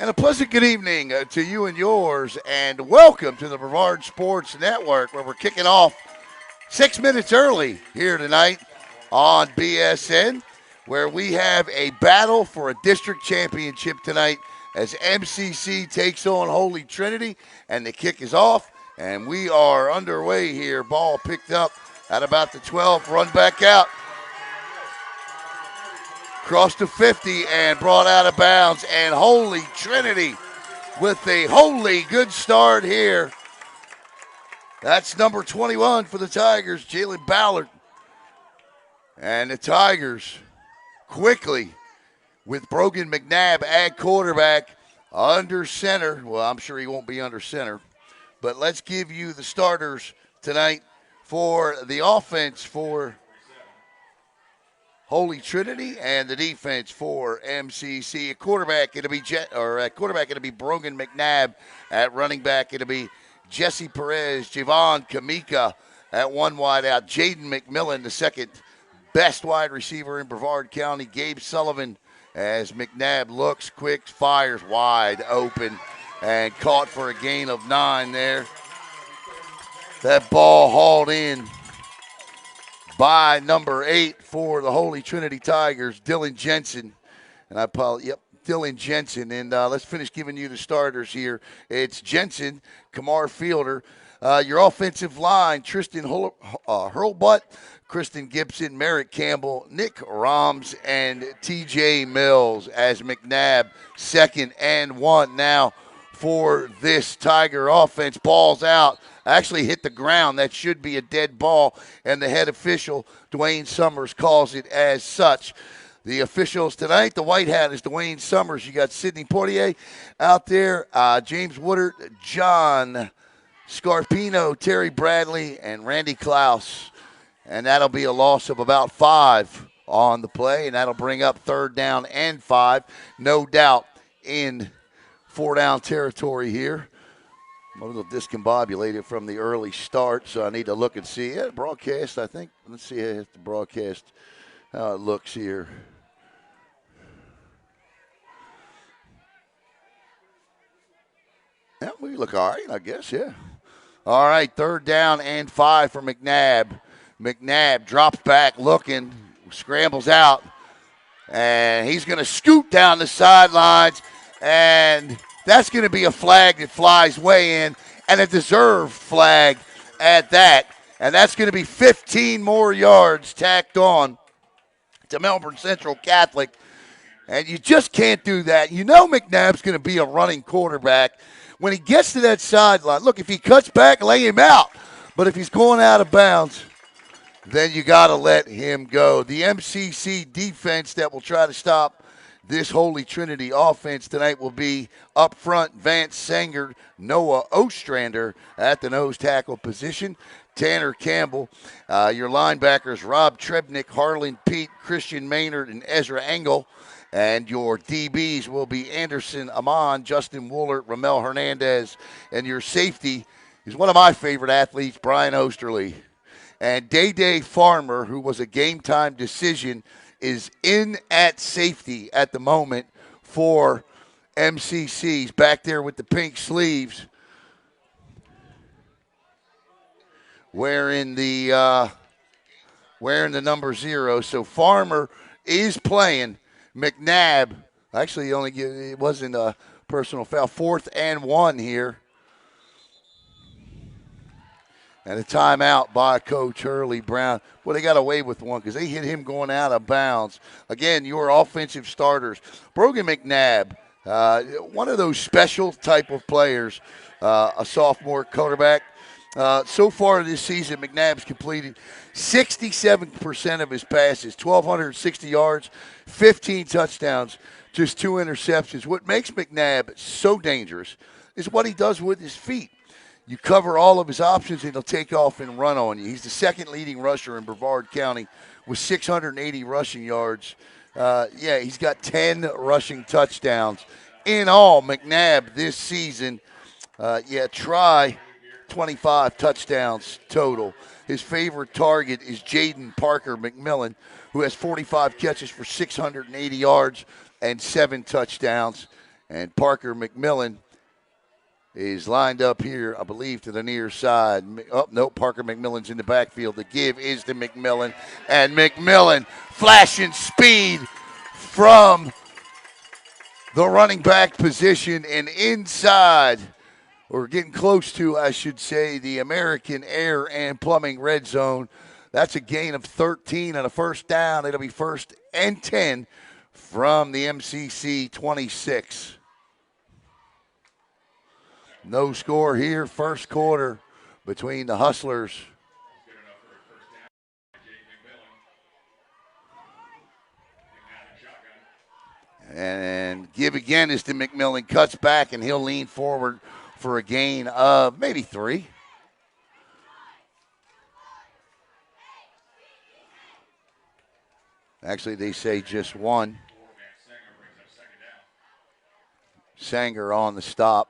And a pleasant good evening to you and yours, and welcome to the Brevard Sports Network, where we're kicking off 6 minutes early here tonight on BSN, where we have a battle for a district championship tonight as MCC takes on Holy Trinity, and the kick is off, and we are underway here. Ball picked up at about the 12, run back out. Crossed to 50 and brought out of bounds. And Holy Trinity with a wholly good start here. That's number 21 for the Tigers, Jalen Ballard. And the Tigers quickly with Brogan McNabb at quarterback under center. Well, I'm sure he won't be under center. But let's give you the starters tonight for the offense for Holy Trinity and the defense for MCC. At quarterback, it'll be Brogan McNabb. At running back, it'll be Jesse Perez, Javon Kamika at one wide out. Jaden McMillan, the second best wide receiver in Brevard County. Gabe Sullivan as McNabb looks quick, fires wide open, and caught for a gain of 9 there. That ball hauled in by number 8 for the Holy Trinity Tigers, Dylan Jensen. And Dylan Jensen. And let's finish giving you the starters here. It's Jensen, Kamar Fielder. Your offensive line, Tristan Hurlbutt, Kristen Gibson, Merrick Campbell, Nick Roms, and TJ Mills as McNabb, 2nd and 1 now for this Tiger offense. Ball's out. Actually hit the ground. That should be a dead ball, and the head official, Dwayne Summers, calls it as such. The officials tonight, the white hat is Dwayne Summers. You got Sidney Portier out there, James Woodard, John Scarpino, Terry Bradley, and Randy Klaus. And that'll be a loss of about 5 on the play, and that'll bring up 3rd down and 5. No doubt in 4-down territory here. I'm a little discombobulated from the early start, so I need to look and see. Yeah, broadcast, I think. Let's see the broadcast, how it looks here. Yeah, we look all right, I guess, yeah. All right, 3rd down and 5 for McNabb. McNabb drops back looking, scrambles out, and he's going to scoot down the sidelines, and that's going to be a flag that flies way in, and a deserved flag at that. And that's going to be 15 more yards tacked on to Melbourne Central Catholic. And you just can't do that. You know McNabb's going to be a running quarterback. When he gets to that sideline, look, if he cuts back, lay him out. But if he's going out of bounds, then you got to let him go. The MCC defense that will try to stop this Holy Trinity offense tonight will be up front, Vance Sanger, Noah Ostrander at the nose tackle position, Tanner Campbell. Your linebackers, Rob Trebnick, Harlan Pete, Christian Maynard, and Ezra Engel. And your DBs will be Anderson Amon, Justin Woolert, Ramel Hernandez. And your safety is one of my favorite athletes, Brian Osterly. And Day Farmer, who was a game-time decision, is in at safety at the moment for MCC's. Back there with the pink sleeves, wearing the number 0. So Farmer is playing. McNabb, actually it wasn't a personal foul. 4th and 1 here. And a timeout by Coach Hurley Brown. Well, they got away with one because they hit him going out of bounds. Again, your offensive starters. Brogan McNabb, one of those special type of players, a sophomore quarterback. So far this season, McNabb's completed 67% of his passes, 1,260 yards, 15 touchdowns, just 2 interceptions. What makes McNabb so dangerous is what he does with his feet. You cover all of his options, and he'll take off and run on you. He's the 2nd leading rusher in Brevard County with 680 rushing yards. He's got 10 rushing touchdowns. In all, McNabb this season, try 25 touchdowns total. His favorite target is Jaden Parker McMillan, who has 45 catches for 680 yards and 7 touchdowns. And Parker McMillan is lined up here, I believe, to the near side. Oh, no, Parker McMillan's in the backfield. The give is to McMillan. And McMillan flashing speed from the running back position and inside, or getting close to, I should say, the American Air and Plumbing red zone. That's a gain of 13 on a first down. It'll be 1st and 10 from the MCC 26. No score here, first quarter between the Hustlers. And give again is to McMillan. Cuts back, and he'll lean forward for a gain of maybe 3. Actually, they say just 1. Sanger on the stop.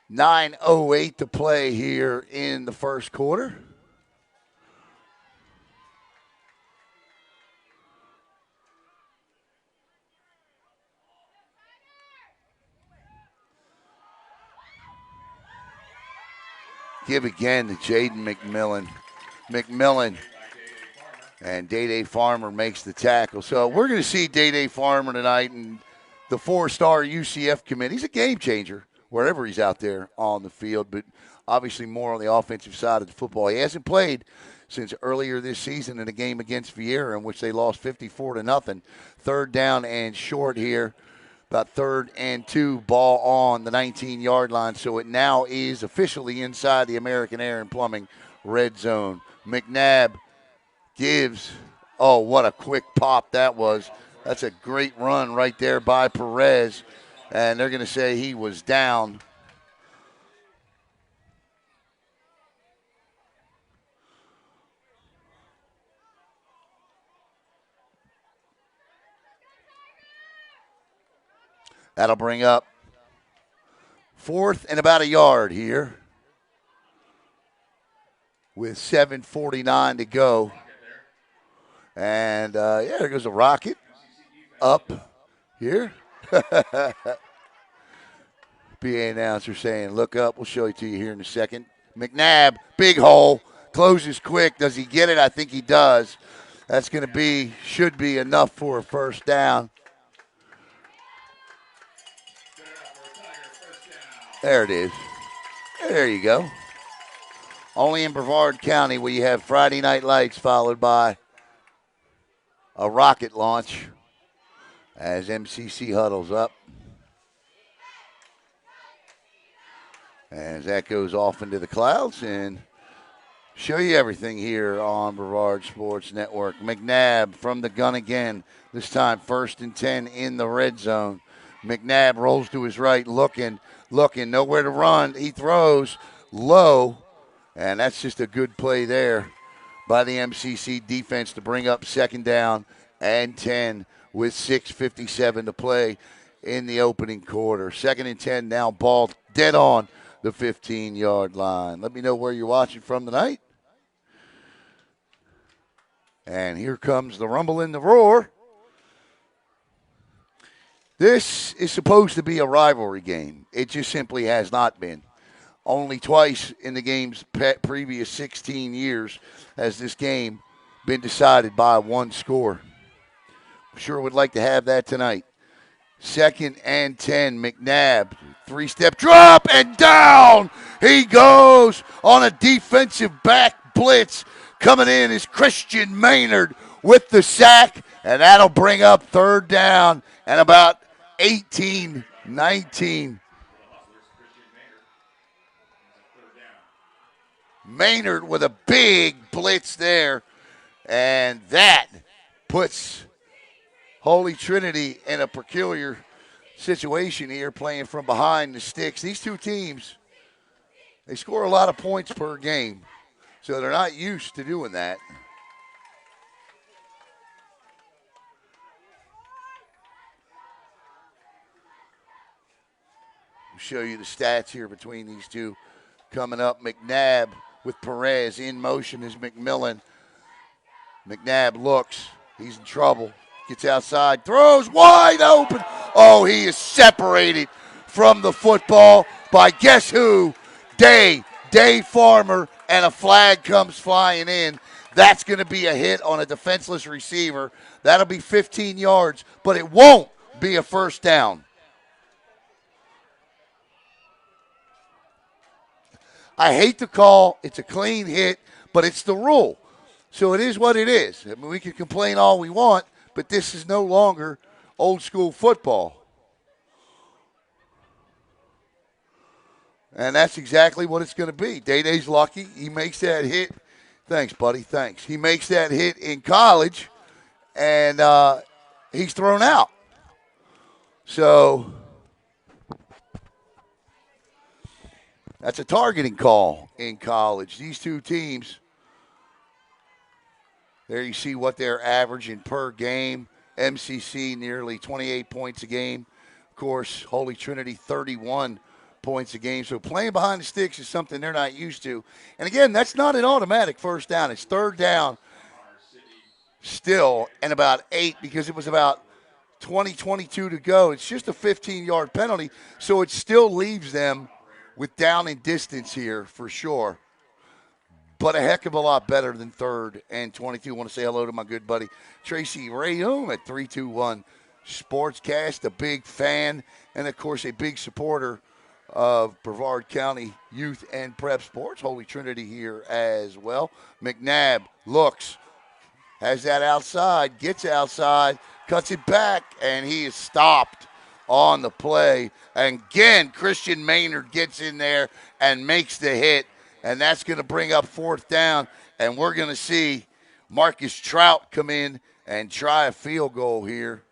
.908 to play here in the first quarter. Give again to Jaden McMillan. McMillan and Day Farmer makes the tackle. So we're going to see Day Farmer tonight, and the 4-star UCF commit. He's a game changer wherever he's out there on the field, but obviously more on the offensive side of the football. He hasn't played since earlier this season in a game against Vieira in which they lost 54-0. 3rd down and short here. About 3rd and 2, ball on the 19-yard line. So it now is officially inside the American Air and Plumbing red zone. McNabb gives, oh, what a quick pop that was. That's a great run right there by Perez. And they're going to say he was down. That'll bring up 4th and about a yard here with 7:49 to go. And, there goes a rocket up here. PA announcer saying, look up. We'll show it to you here in a second. McNabb, big hole, closes quick. Does he get it? I think he does. That's going to be, should be enough for a first down. There it is. There you go. Only in Brevard County will you have Friday Night Lights followed by a rocket launch as MCC huddles up. As that goes off into the clouds, and show you everything here on Brevard Sports Network. McNabb from the gun again, this time 1st and 10 in the red zone. McNabb rolls to his right, looking, nowhere to run. He throws low, and that's just a good play there by the MCC defense to bring up 2nd down and 10 with 6:57 to play in the opening quarter. 2nd and 10 now, ball dead on the 15-yard line. Let me know where you're watching from tonight. And here comes the rumble and the roar. This is supposed to be a rivalry game. It just simply has not been. Only twice in the game's previous 16 years has this game been decided by 1 score. Sure would like to have that tonight. 2nd and 10, McNabb, 3-step drop, and down he goes on a defensive back blitz. Coming in is Christian Maynard with the sack, and that'll bring up 3rd down and about 18, 19. Maynard with a big blitz there, and that puts Holy Trinity in a peculiar situation here, playing from behind the sticks. These two teams, they score a lot of points per game, so they're not used to doing that. I'll show you the stats here between these two coming up. McNabb with Perez in motion as McMillan. McNabb looks. He's in trouble. Gets outside. Throws wide open. Oh, he is separated from the football by guess who? Dave Farmer, and a flag comes flying in. That's going to be a hit on a defenseless receiver. That'll be 15 yards, but it won't be a first down. I hate the call. It's a clean hit, but it's the rule. So it is what it is. I mean, we can complain all we want, but this is no longer old school football. And that's exactly what it's going to be. Day-Day's lucky. He makes that hit. Thanks, buddy. Thanks. He makes that hit in college, and he's thrown out. So that's a targeting call in college. These two teams, there you see what they're averaging per game. MCC nearly 28 points a game. Of course, Holy Trinity 31 points a game. So playing behind the sticks is something they're not used to. And again, that's not an automatic first down. It's third down still and about 8 because it was about 22 to go. It's just a 15-yard penalty, so it still leaves them with down and distance here for sure. But a heck of a lot better than 3rd and 22. I want to say hello to my good buddy Tracy Rayum at 321 Sportscast, a big fan and, of course, a big supporter of Brevard County Youth and Prep Sports. Holy Trinity here as well. McNabb looks, has that outside, gets outside, cuts it back, and he is stopped on the play. And again, Christian Maynard gets in there and makes the hit, and that's going to bring up 4th down, and we're going to see Marcus Trout come in and try a field goal here.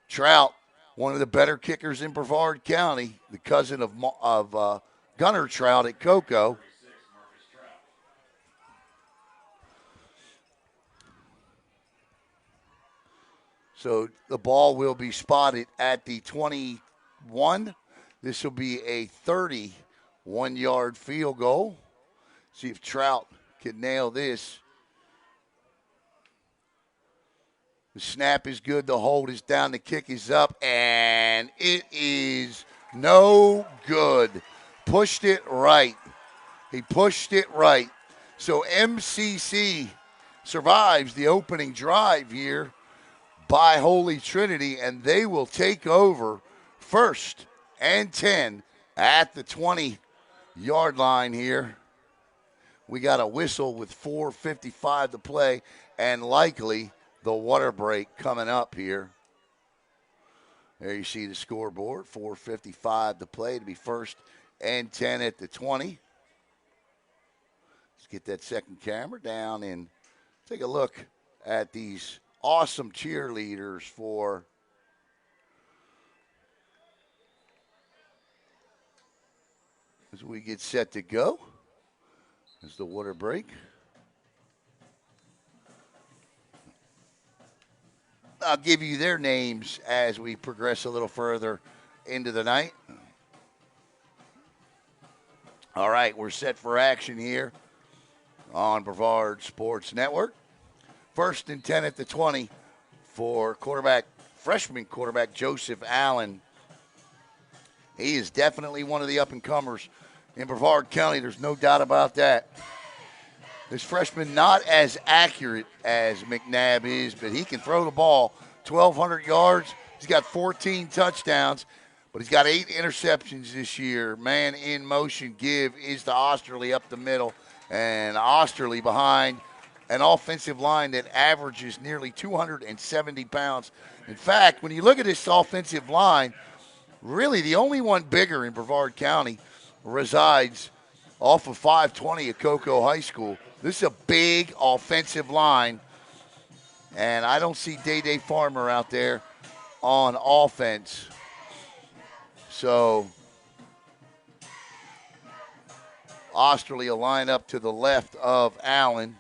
Trout, one of the better kickers in Brevard County, the cousin of Gunner Trout at Cocoa. So the ball will be spotted at the 21. This will be a 31-yard field goal. See if Trout can nail this. The snap is good. The hold is down. The kick is up. And it is no good. Pushed it right. He pushed it right. So MCC survives the opening drive here by Holy Trinity, and they will take over 1st and 10 at the 20-yard line here. We got a whistle with 4:55 to play, and likely the water break coming up here. There you see the scoreboard, 4:55 to play to be 1st and 10 at the 20. Let's get that second camera down and take a look at these awesome cheerleaders for as we get set to go. As the water break. I'll give you their names as we progress a little further into the night. All right, we're set for action here on Brevard Sports Network. 1st and 10 at the 20 for freshman quarterback Joseph Allen. He is definitely one of the up-and-comers in Brevard County. There's no doubt about that. This freshman not as accurate as McNabb is, but he can throw the ball 1,200 yards. He's got 14 touchdowns, but he's got 8 interceptions this year. Man in motion give is to Osterley up the middle, and Osterley behind an offensive line that averages nearly 270 pounds. In fact, when you look at this offensive line, really the only one bigger in Brevard County resides off of 520 at Cocoa High School. This is a big offensive line, and I don't see Day Farmer out there on offense. So Osterley will line up to the left of Allen.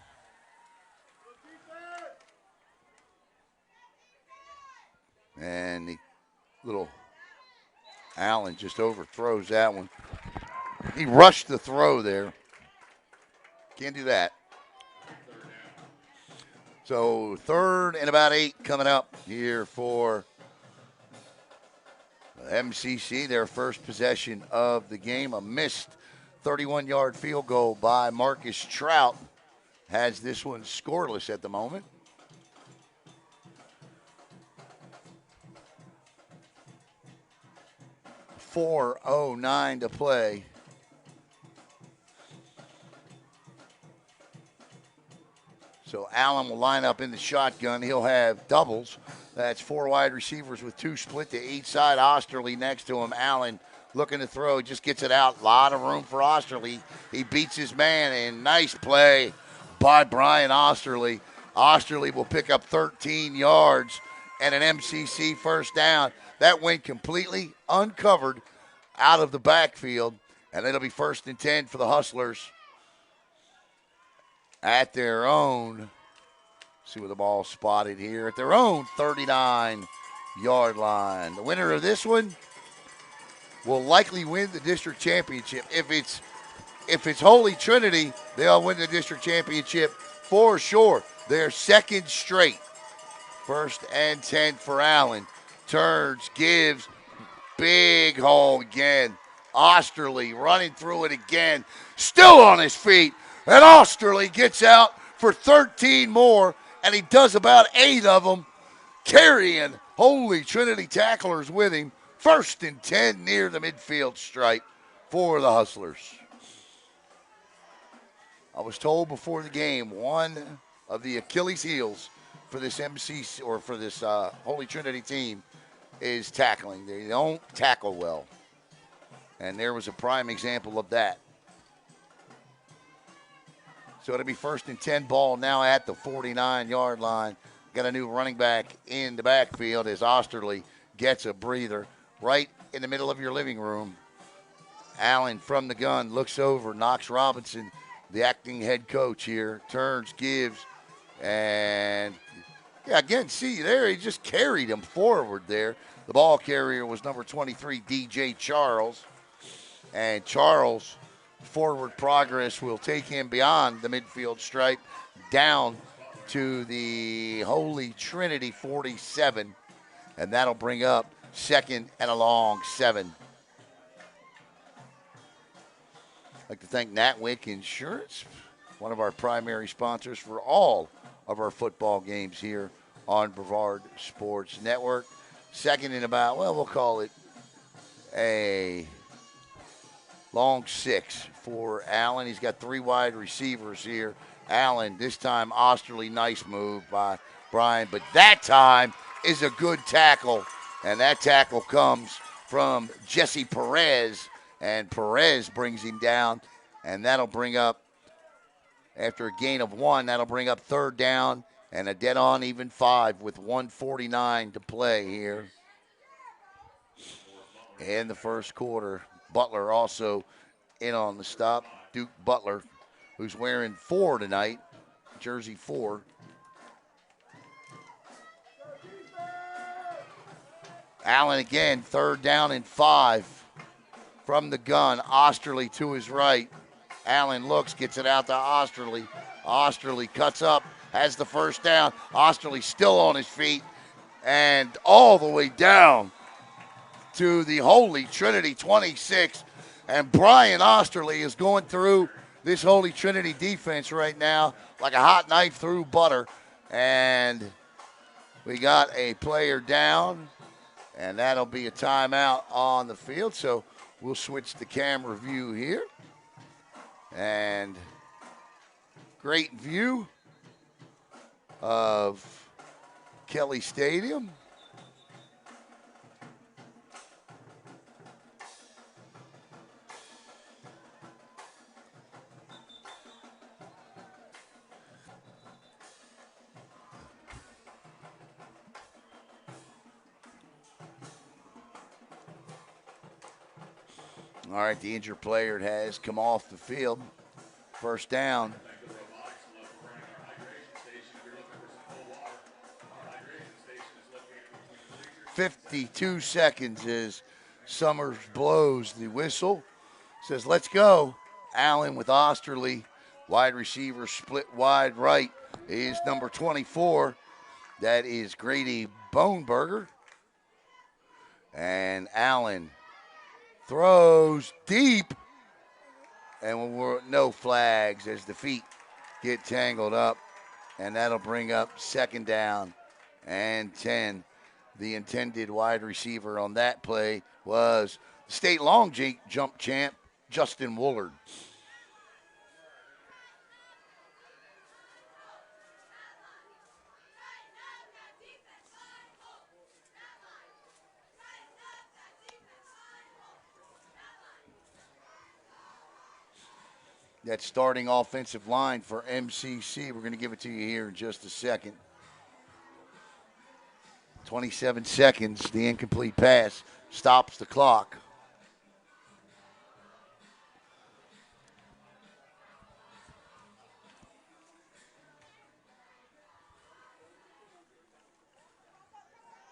And the little Allen just overthrows that one. He rushed the throw there. Can't do that. So 3rd and about 8 coming up here for MCC, their first possession of the game. A missed 31-yard field goal by Marcus Trout has this one scoreless at the moment. .409 to play. So Allen will line up in the shotgun. He'll have doubles. That's 4 wide receivers with 2 split to each side. Osterley next to him. Allen looking to throw. Just gets it out. A lot of room for Osterley. He beats his man, and nice play by Brian Osterley. Osterley will pick up 13 yards and an MCC first down. That went completely uncovered out of the backfield, and it'll be 1st and 10 for the Hustlers at their own. See where the ball's spotted here. At their own 39-yard line. The winner of this one will likely win the district championship. If it's Holy Trinity, they'll win the district championship for sure. Their 2nd straight. 1st and 10 for Allen. Turns, gives, big hole again. Osterley running through it again. Still on his feet. And Osterley gets out for 13 more, and he does about 8 of them, carrying Holy Trinity tacklers with him. 1st and 10 near the midfield stripe for the Hustlers. I was told before the game, one of the Achilles heels for this MCC or for this Holy Trinity team is tackling. They don't tackle well. And there was a prime example of that. So it'll be 1st and 10 ball now at the 49-yard line. Got a new running back in the backfield as Osterley gets a breather right in the middle of your living room. Allen from the gun looks over. Knox Robinson, the acting head coach here, turns, gives, and yeah, again, see there, he just carried him forward there. The ball carrier was number 23, DJ Charles. And Charles' forward progress will take him beyond the midfield stripe down to the Holy Trinity 47. And that'll bring up 2nd and a long 7. I'd like to thank Natwick Insurance, one of our primary sponsors for all of our football games here on Brevard Sports Network. 2nd and about, well, we'll call it a long 6 for Allen. He's got 3 wide receivers here. Allen, this time Osterley, nice move by Brian, but that time is a good tackle, and that tackle comes from Jesse Perez, and Perez brings him down, and that'll bring up, after a gain of 1, that'll bring up 3rd down and a dead-on even 5 with 1:49 to play here in the first quarter. Butler also in on the stop. Duke Butler, who's wearing 4 tonight, jersey 4. Allen again, 3rd down and 5 from the gun. Osterley to his right. Allen looks, gets it out to Osterley. Osterley cuts up, has the first down. Osterley still on his feet and all the way down to the Holy Trinity 26. And Brian Osterley is going through this Holy Trinity defense right now like a hot knife through butter. And we got a player down, and that'll be a timeout on the field. So we'll switch the camera view here. And great view of Kelly Stadium. All right, the injured player has come off the field. First down. 52 seconds as Summers blows the whistle. Says, let's go. Allen with Osterley Wide receiver split wide right is number 24. That is Grady Boneberger. And Allen throws deep. And no flags as the feet get tangled up. And that'll bring up second down and 10. The intended wide receiver on that play was state long jump champ, Justin Woolard. That starting offensive line for MCC, we're going to give it to you here in just a second. 27 seconds, the incomplete pass stops the clock.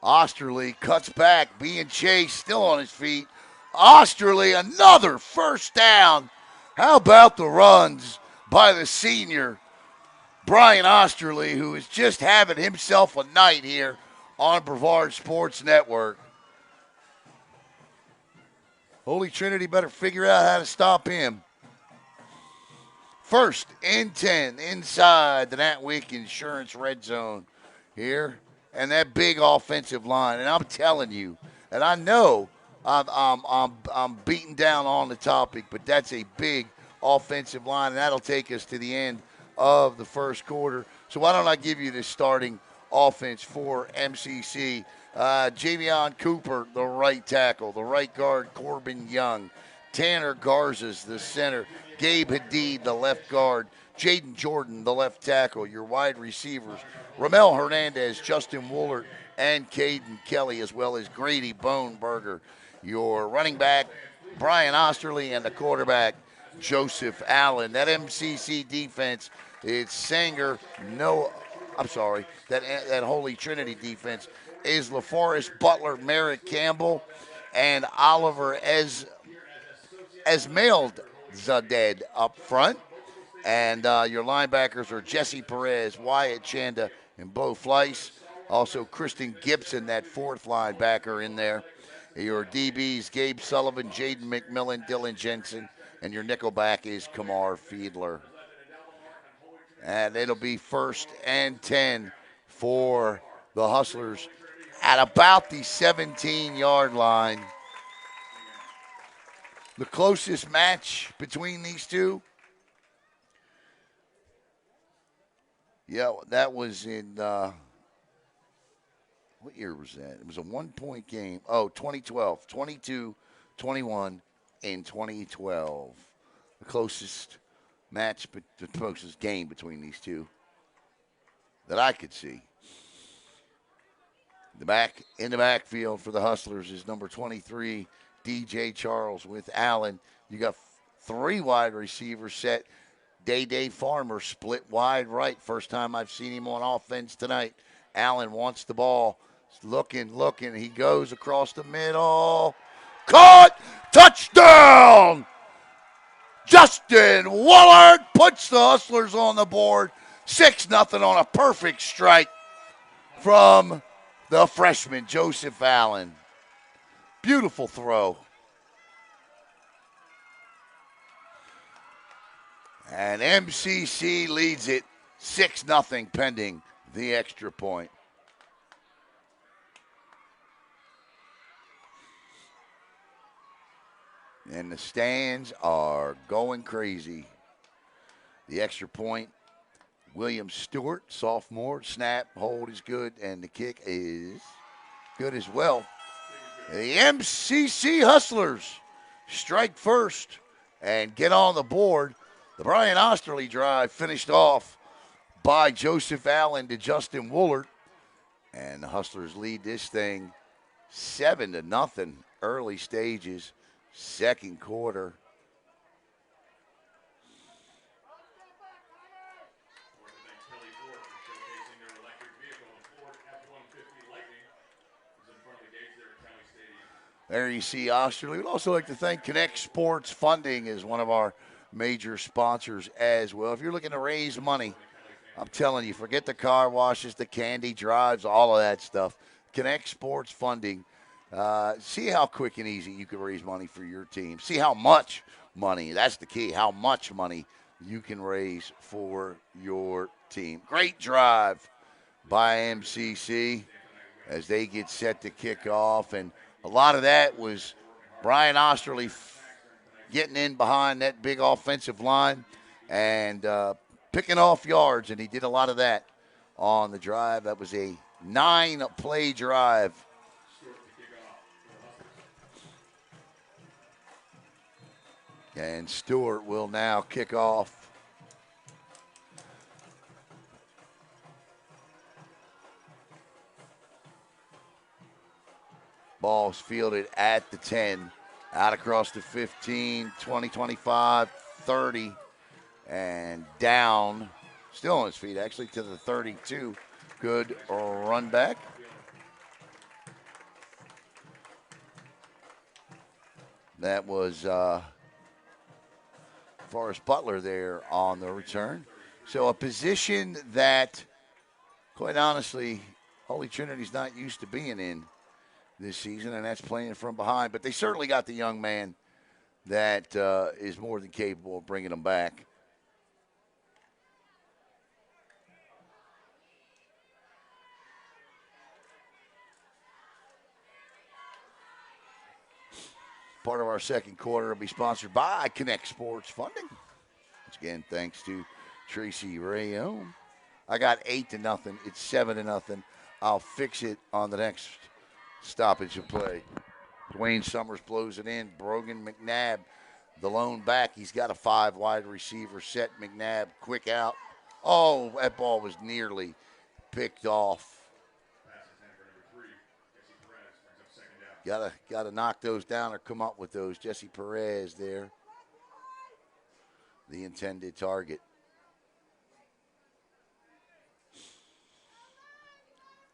Osterley cuts back, being chased, still on his feet. Osterley, another first down. How about the runs by the senior, Brian Osterley, who is just having himself a night here on Brevard Sports Network. Holy Trinity better figure out how to stop him. First and 10 inside the Natwick Insurance red zone here. And that big offensive line. And I'm telling you, and I know I'm beating down on the topic, but that's a big offensive line, and that'll take us to the end of the first quarter. So why don't I give you the starting offense for MCC. Javion Cooper, the right tackle. The right guard, Corbin Young. Tanner Garza's the center. Gabe Hadid, the left guard. Jaden Jordan, the left tackle. Your wide receivers, Ramel Hernandez, Justin Woolard, and Caden Kelly, as well as Grady Boneberger. Your running back, Brian Osterley, and the quarterback, Joseph Allen. That MCC defense, it's Sanger, that Holy Trinity defense is LaForest Butler, Merrick Campbell, and Oliver Esmailzadeh up front. And your linebackers are Jesse Perez, Wyatt Chanda, and Bo Fleiss. Also, Kristen Gibson, that fourth linebacker in there. Your DBs, Gabe Sullivan, Jaden McMillan, Dylan Jensen, and your nickelback is Kamar Fiedler. And it'll be first and 10 for the Hustlers at about the 17-yard line. The closest match between these two, that was in, what year was that? It was a one-point game. 2012, 22-21 in 2012. The closest match, but the closest game between these two that I could see. In the backfield for the Hustlers is number 23, DJ Charles with Allen. You got three wide receivers set. Day Farmer split wide right. First time I've seen him on offense tonight. Allen wants the ball. Looking. He goes across the middle. Caught! Touchdown! Justin Woolard puts the Hustlers on the board. 6-0 on a perfect strike from the freshman, Joseph Allen. Beautiful throw. And MCC leads it 6-0 pending the extra point. And the stands are going crazy. The extra point, William Stewart, sophomore. Snap, hold is good, and the kick is good as well. The MCC Hustlers strike first and get on the board. The Brian Osterley drive finished off by Joseph Allen to Justin Woolard. And the Hustlers lead this thing 7-0 early stages, second quarter. There you see Osterley. We'd also like to thank Connect Sports Funding as one of our major sponsors as well. If you're looking to raise money, I'm telling you, forget the car washes, the candy drives, all of that stuff. Connect Sports Funding. See how quick and easy you can raise money for your team. See how much money, that's the key, how much money you can raise for your team. Great drive by MCC as they get set to kick off. And a lot of that was Brian Osterley getting in behind that big offensive line and picking off yards, and he did a lot of that on the drive. That was a 9-play drive. And Stewart will now kick off. Ball's fielded at the 10, out across the 15, 20, 25, 30, and down, still on his feet, actually, to the 32. Good run back. That was Forrest Butler there on the return. So a position that, quite honestly, Holy Trinity's not used to being in this season, and that's playing from behind. But they certainly got the young man that is more than capable of bringing them back. Part of our second quarter will be sponsored by Connect Sports Funding. Once again, thanks to Tracy Rayone. I got 8-0. It's 7-0. I'll fix it on the next stoppage of play. Dwayne Summers blows it in. Brogan McNabb, the lone back. He's got a 5 wide receiver set. McNabb, quick out. Oh, that ball was nearly picked off. Gotta knock those down or come up with those. Jesse Perez there, the intended target.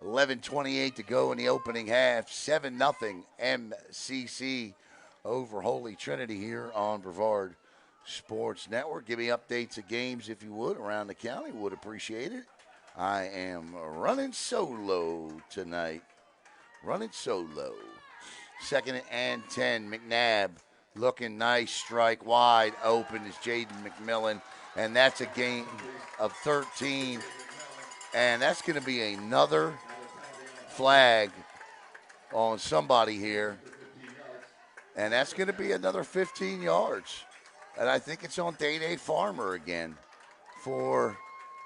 11:28 to go in the opening half. 7-0 MCC over Holy Trinity here on Brevard Sports Network. Give me updates of games, if you would, around the county. Would appreciate it. I am running solo tonight. Running solo. 2nd and 10. McNabb looking nice. Strike wide open is Jaden McMillan. And that's a gain of 13. And that's going to be another flag on somebody here. And that's going to be another 15 yards. And I think it's on Day Farmer again for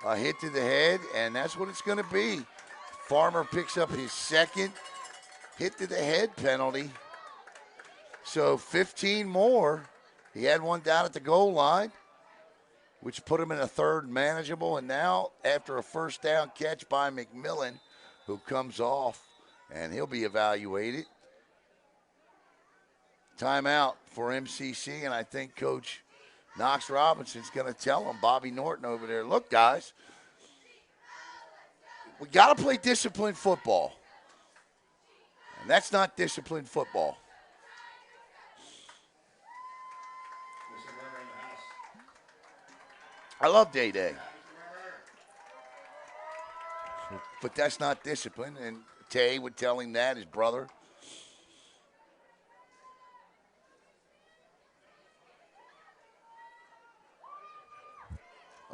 a hit to the head. And that's what it's going to be. Farmer picks up his second hit to the head penalty. So 15 more. He had one down at the goal line, which put him in a third manageable. And now, after a first down catch by McMillan, who comes off, and he'll be evaluated. Timeout for MCC, and I think Coach Knox Robinson's going to tell him, Bobby Norton over there, look, guys, we got to play disciplined football. And that's not disciplined football. I love Day. But that's not discipline, and Tay would tell him that, his brother.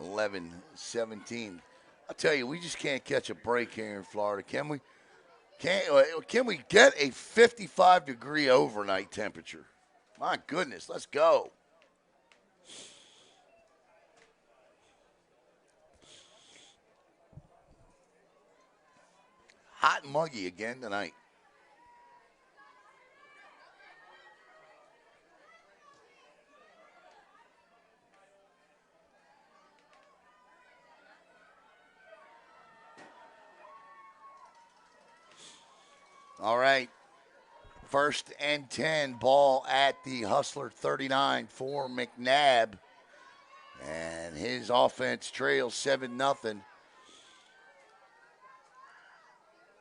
(11-17). I'll tell you, we just can't catch a break here in Florida, can we? Can we get a 55-degree overnight temperature? My goodness, let's go. Hot and muggy again tonight. All right. 1st and 10, ball at the Hustler 39 for McNabb. And his offense trails 7-0.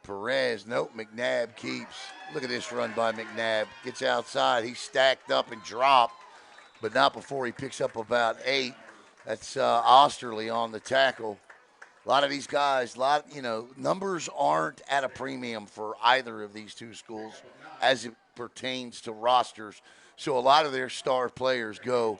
Perez, nope, McNabb keeps. Look at this run by McNabb. Gets outside. He's stacked up and dropped but not before he picks up about 8. That's Osterley on the tackle. A lot of these guys, numbers aren't at a premium for either of these two schools as it pertains to rosters. So a lot of their star players go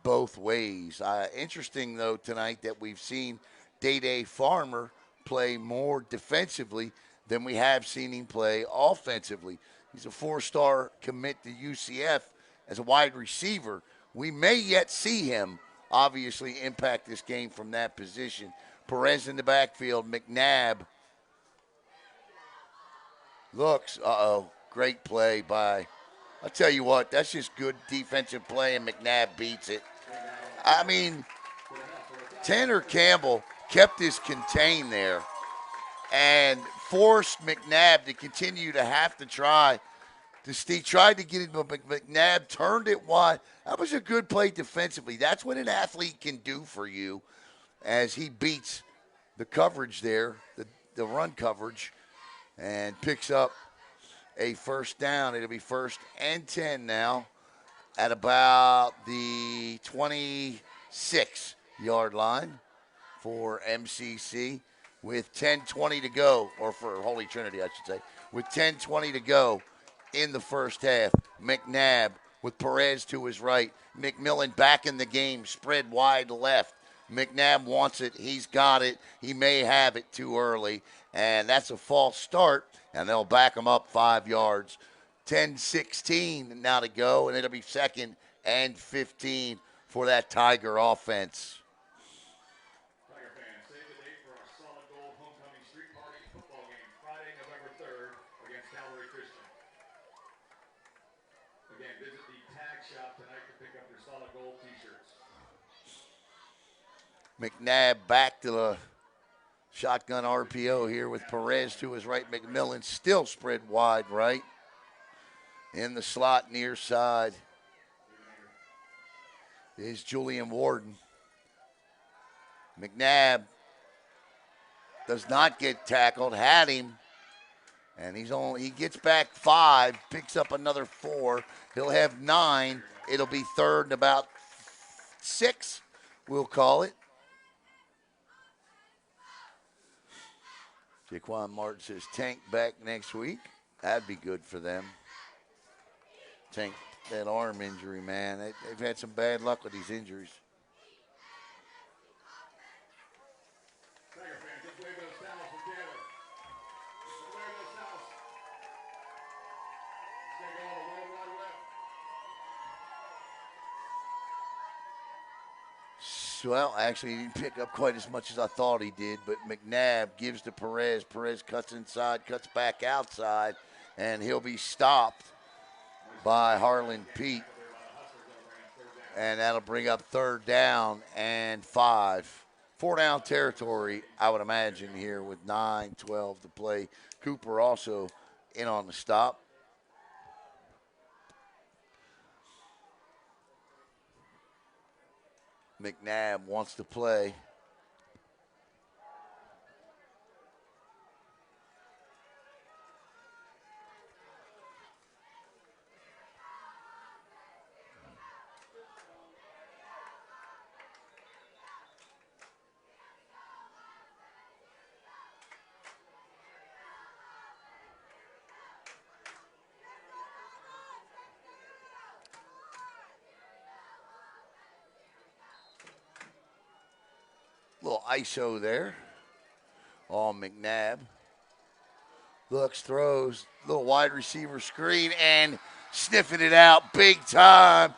both ways. Interesting, though, tonight that we've seen Day Farmer play more defensively than we have seen him play offensively. He's a 4-star commit to UCF as a wide receiver. We may yet see him obviously impact this game from that position. Perez in the backfield. McNabb looks, great play by, I'll tell you what, that's just good defensive play, and McNabb beats it. I mean, Tanner Campbell kept his contained there and forced McNabb to continue to have to try. He tried to get it, but McNabb turned it wide. That was a good play defensively. That's what an athlete can do for you as he beats the coverage there, the run coverage, and picks up a first down. It'll be 1st and 10 now at about the 26-yard line for MCC with 10:20 to go, or for Holy Trinity, I should say, with 10:20 to go in the first half. McNabb with Perez to his right. McMillan back in the game, spread wide left. McNabb wants it. He's got it. He may have it too early, and that's a false start, and they'll back him up 5 yards. 10:16 now to go, and it'll be 2nd and 15 for that Tiger offense. Tiger fans, save the date for our Solid Gold Homecoming Street Party football game, Friday, November 3rd against Calvary Christian. Again, visit the tag shop tonight to pick up your Solid Gold t-shirts. McNabb back to the shotgun RPO here with Perez to his right. McMillan still spread wide right. In the slot near side is Julian Warden. McNabb does not get tackled, had him, and he gets back 5, picks up another 4. He'll have 9. It'll be 3rd and about 6, we'll call it. Jaquan Martin says Tank back next week. That'd be good for them. Tank, that arm injury, man. They've had some bad luck with these injuries. Tiger fans, just wave those towels for Taylor. Just wave those towels. It's going to go on the World Wide Web. Well, actually, he didn't pick up quite as much as I thought he did, but McNabb gives to Perez. Perez cuts inside, cuts back outside, and he'll be stopped by Harlan Pete. And that'll bring up 3rd down and 5. 4-down territory, I would imagine, here with 9:12 to play. Cooper also in on the stop. McNabb wants to play. Little ISO there on McNabb. Looks, throws, little wide receiver screen, and sniffing it out big time.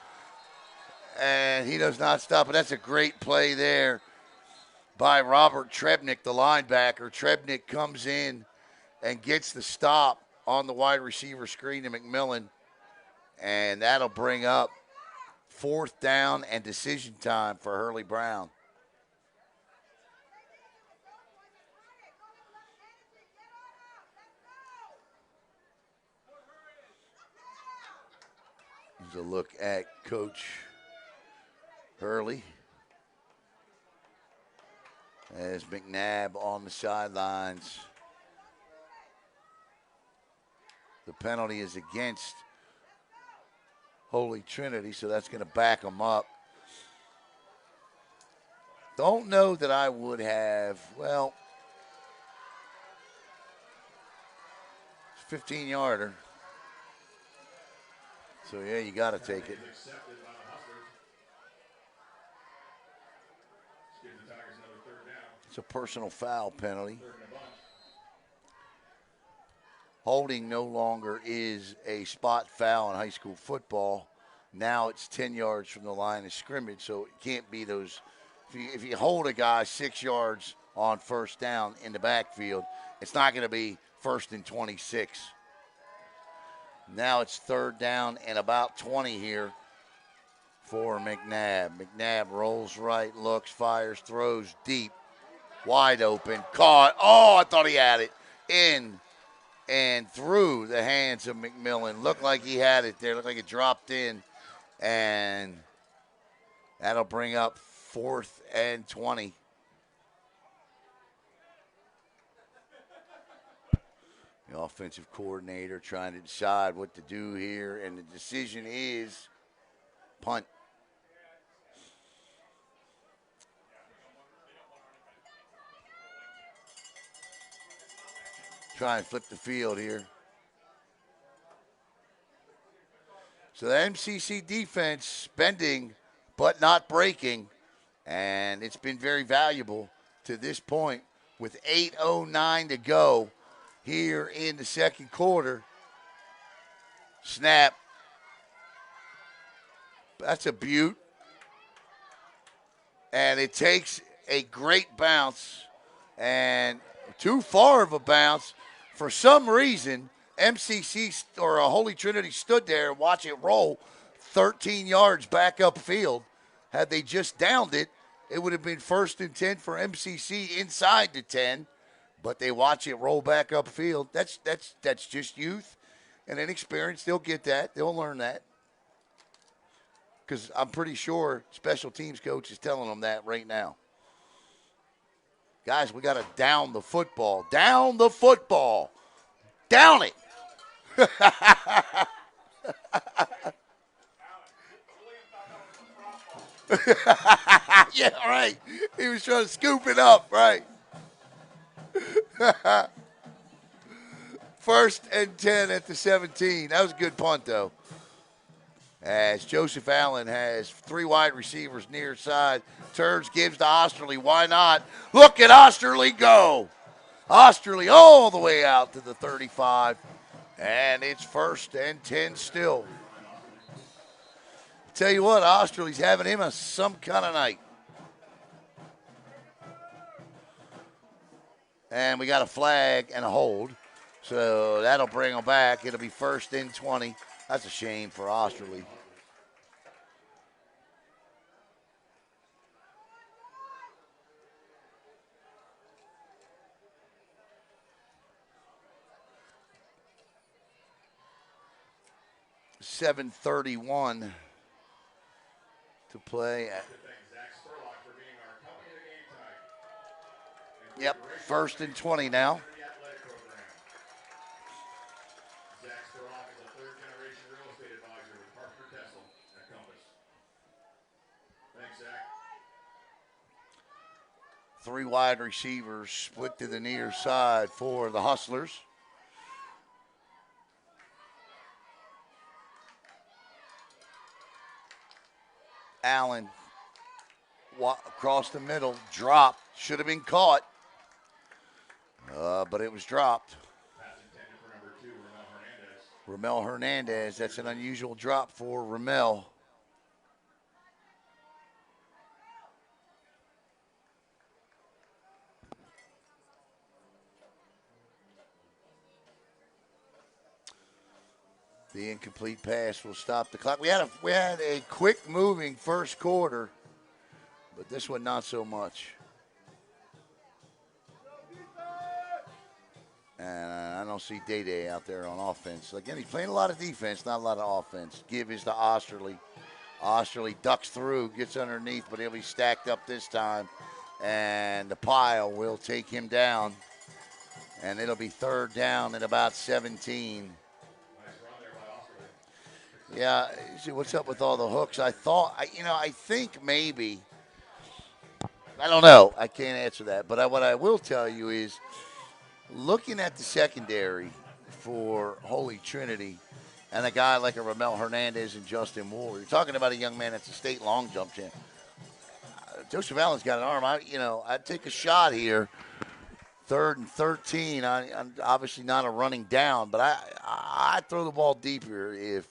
And he does not stop it. That's a great play there by Robert Trebnick, the linebacker. Trebnick comes in and gets the stop on the wide receiver screen to McMillan. And that'll bring up 4th down and decision time for Hurley Brown. Here's a look at Coach Hurley as McNabb on the sidelines. The penalty is against Holy Trinity, so that's going to back them up. Don't know that I would have, well, 15-yarder. So, yeah, you got to take it. It's a personal foul penalty. Holding no longer is a spot foul in high school football. Now it's 10 yards from the line of scrimmage, so it can't be those. If you hold a guy 6 yards on first down in the backfield, it's not going to be 1st and 26. Now it's 3rd down and about 20 here for McNabb. McNabb rolls right, looks, fires, throws deep, wide open, caught. Oh, I thought he had it in and through the hands of McMillan. Looked like he had it there. Looked like it dropped in. And that'll bring up 4th and 20. The offensive coordinator trying to decide what to do here. And the decision is punt. Try and flip the field here. So the MCC defense bending but not breaking, and it's been very valuable to this point with 8:09 to go here in the second quarter. Snap. That's a beaut. And it takes a great bounce and too far of a bounce. For some reason, MCC or Holy Trinity stood there and watched it roll 13 yards back upfield. Had they just downed it, it would have been 1st and 10 for MCC inside the 10. But they watch it roll back upfield. That's just youth and inexperience. They'll get that. They'll learn that. Because I'm pretty sure special teams coach is telling them that right now. Guys, we got to down the football. Down the football. Down it. Yeah, right. He was trying to scoop it up, right. 1st and 10 at the 17. That was a good punt, though. As Joseph Allen has 3 wide receivers near side. Turns, gives to Osterley. Why not? Look at Osterley go. Osterley all the way out to the 35. And it's 1st and 10 still. Tell you what, Osterley's having him some kind of night. And we got a flag and a hold. So that'll bring them back. It'll be 1st and 20. That's a shame for Osterley. .731 to play. Yep, 1st and 20 now. Three wide receivers split to the near side for the Hustlers. Allen across the middle, dropped. Should have been caught, but it was dropped. Ramel Hernandez, that's an unusual drop for Ramel. The incomplete pass will stop the clock. We had a quick moving first quarter, but this one not so much. And I don't see Day out there on offense. Again, he's playing a lot of defense, not a lot of offense. Give is to Osterley. Osterley ducks through, gets underneath, but he'll be stacked up this time. And the pile will take him down. And it'll be 3rd down at about 17. Yeah, see what's up with all the hooks. I think maybe, I don't know. I can't answer that. But what I will tell you is looking at the secondary for Holy Trinity and a guy like a Ramel Hernandez and Justin Moore, you're talking about a young man that's a state long jump champ. Joseph Allen's got an arm. I'd take a shot here. 3rd and 13. I'm obviously not a running down, but I'd throw the ball deeper if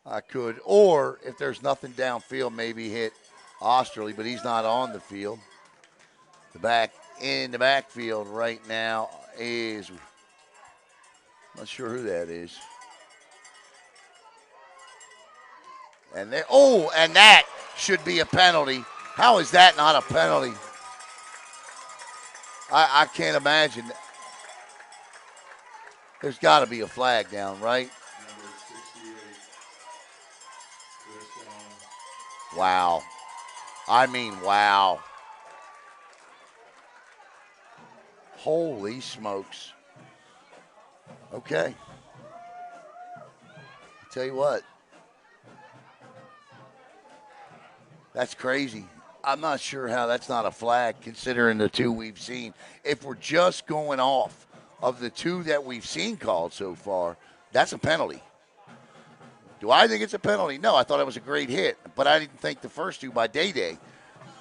I could. Or if there's nothing downfield, maybe hit Osterley, but he's not on the field. In the backfield right now is, not sure who that is. And that should be a penalty. How is that not a penalty? I can't imagine. There's got to be a flag down, right? Number 68. First down. Wow. I mean, wow. Holy smokes. Okay. I'll tell you what. That's crazy. I'm not sure how that's not a flag considering the two we've seen. If we're just going off of the two that we've seen called so far, that's a penalty. Do I think it's a penalty? No, I thought it was a great hit. But I didn't think the first two by Day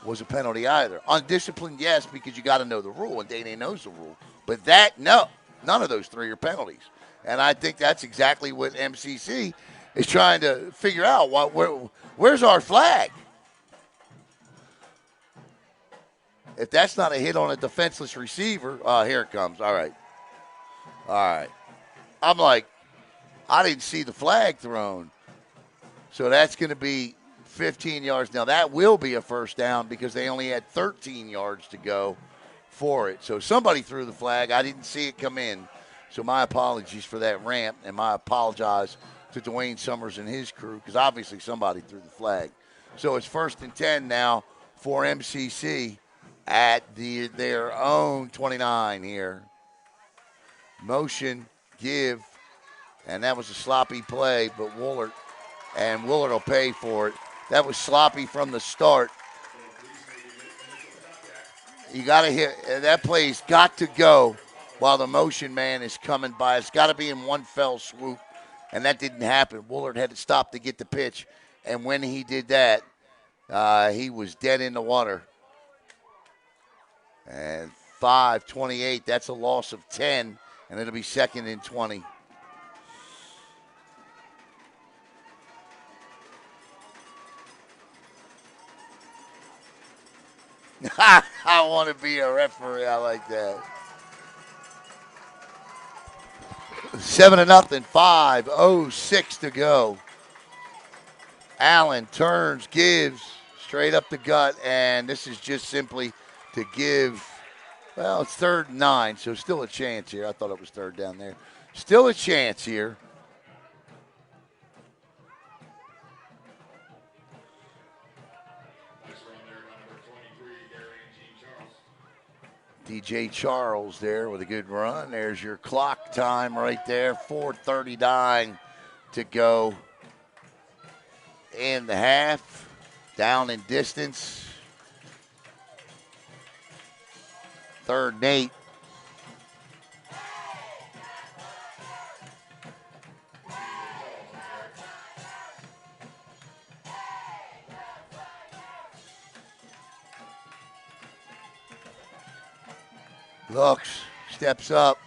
was a penalty either. Undisciplined, yes, because you got to know the rule, and Day knows the rule. But no, none of those three are penalties. And I think that's exactly what MCC is trying to figure out. Where's our flag? If that's not a hit on a defenseless receiver, here it comes. All right. I'm like, I didn't see the flag thrown. So that's going to be 15 yards. Now, that will be a first down because they only had 13 yards to go for it. So somebody threw the flag. I didn't see it come in. So my apologies for that rant, and my apologize to Dwayne Summers and his crew because obviously somebody threw the flag. So it's 1st and 10 now for MCC at their own 29 here. Motion, give, and that was a sloppy play, but Woolard will pay for it. That was sloppy from the start. You got to hit. That play's got to go while the motion man is coming by. It's got to be in one fell swoop, and that didn't happen. Woolard had to stop to get the pitch, and when he did that, he was dead in the water. And 5:28, that's a loss of 10, and it'll be 2nd and 20. I want to be a referee. I like that. 7-0, 5:06 to go. Allen turns, gives straight up the gut, and this is just simply to give. Well, it's 3rd and 9, so still a chance here. I thought it was 3rd down there. Still a chance here. Nice run there by number 23, DJ Charles there with a good run. There's your clock time right there. 4:39 to go in the half. Down in distance. 3rd and 8. Looks, steps up.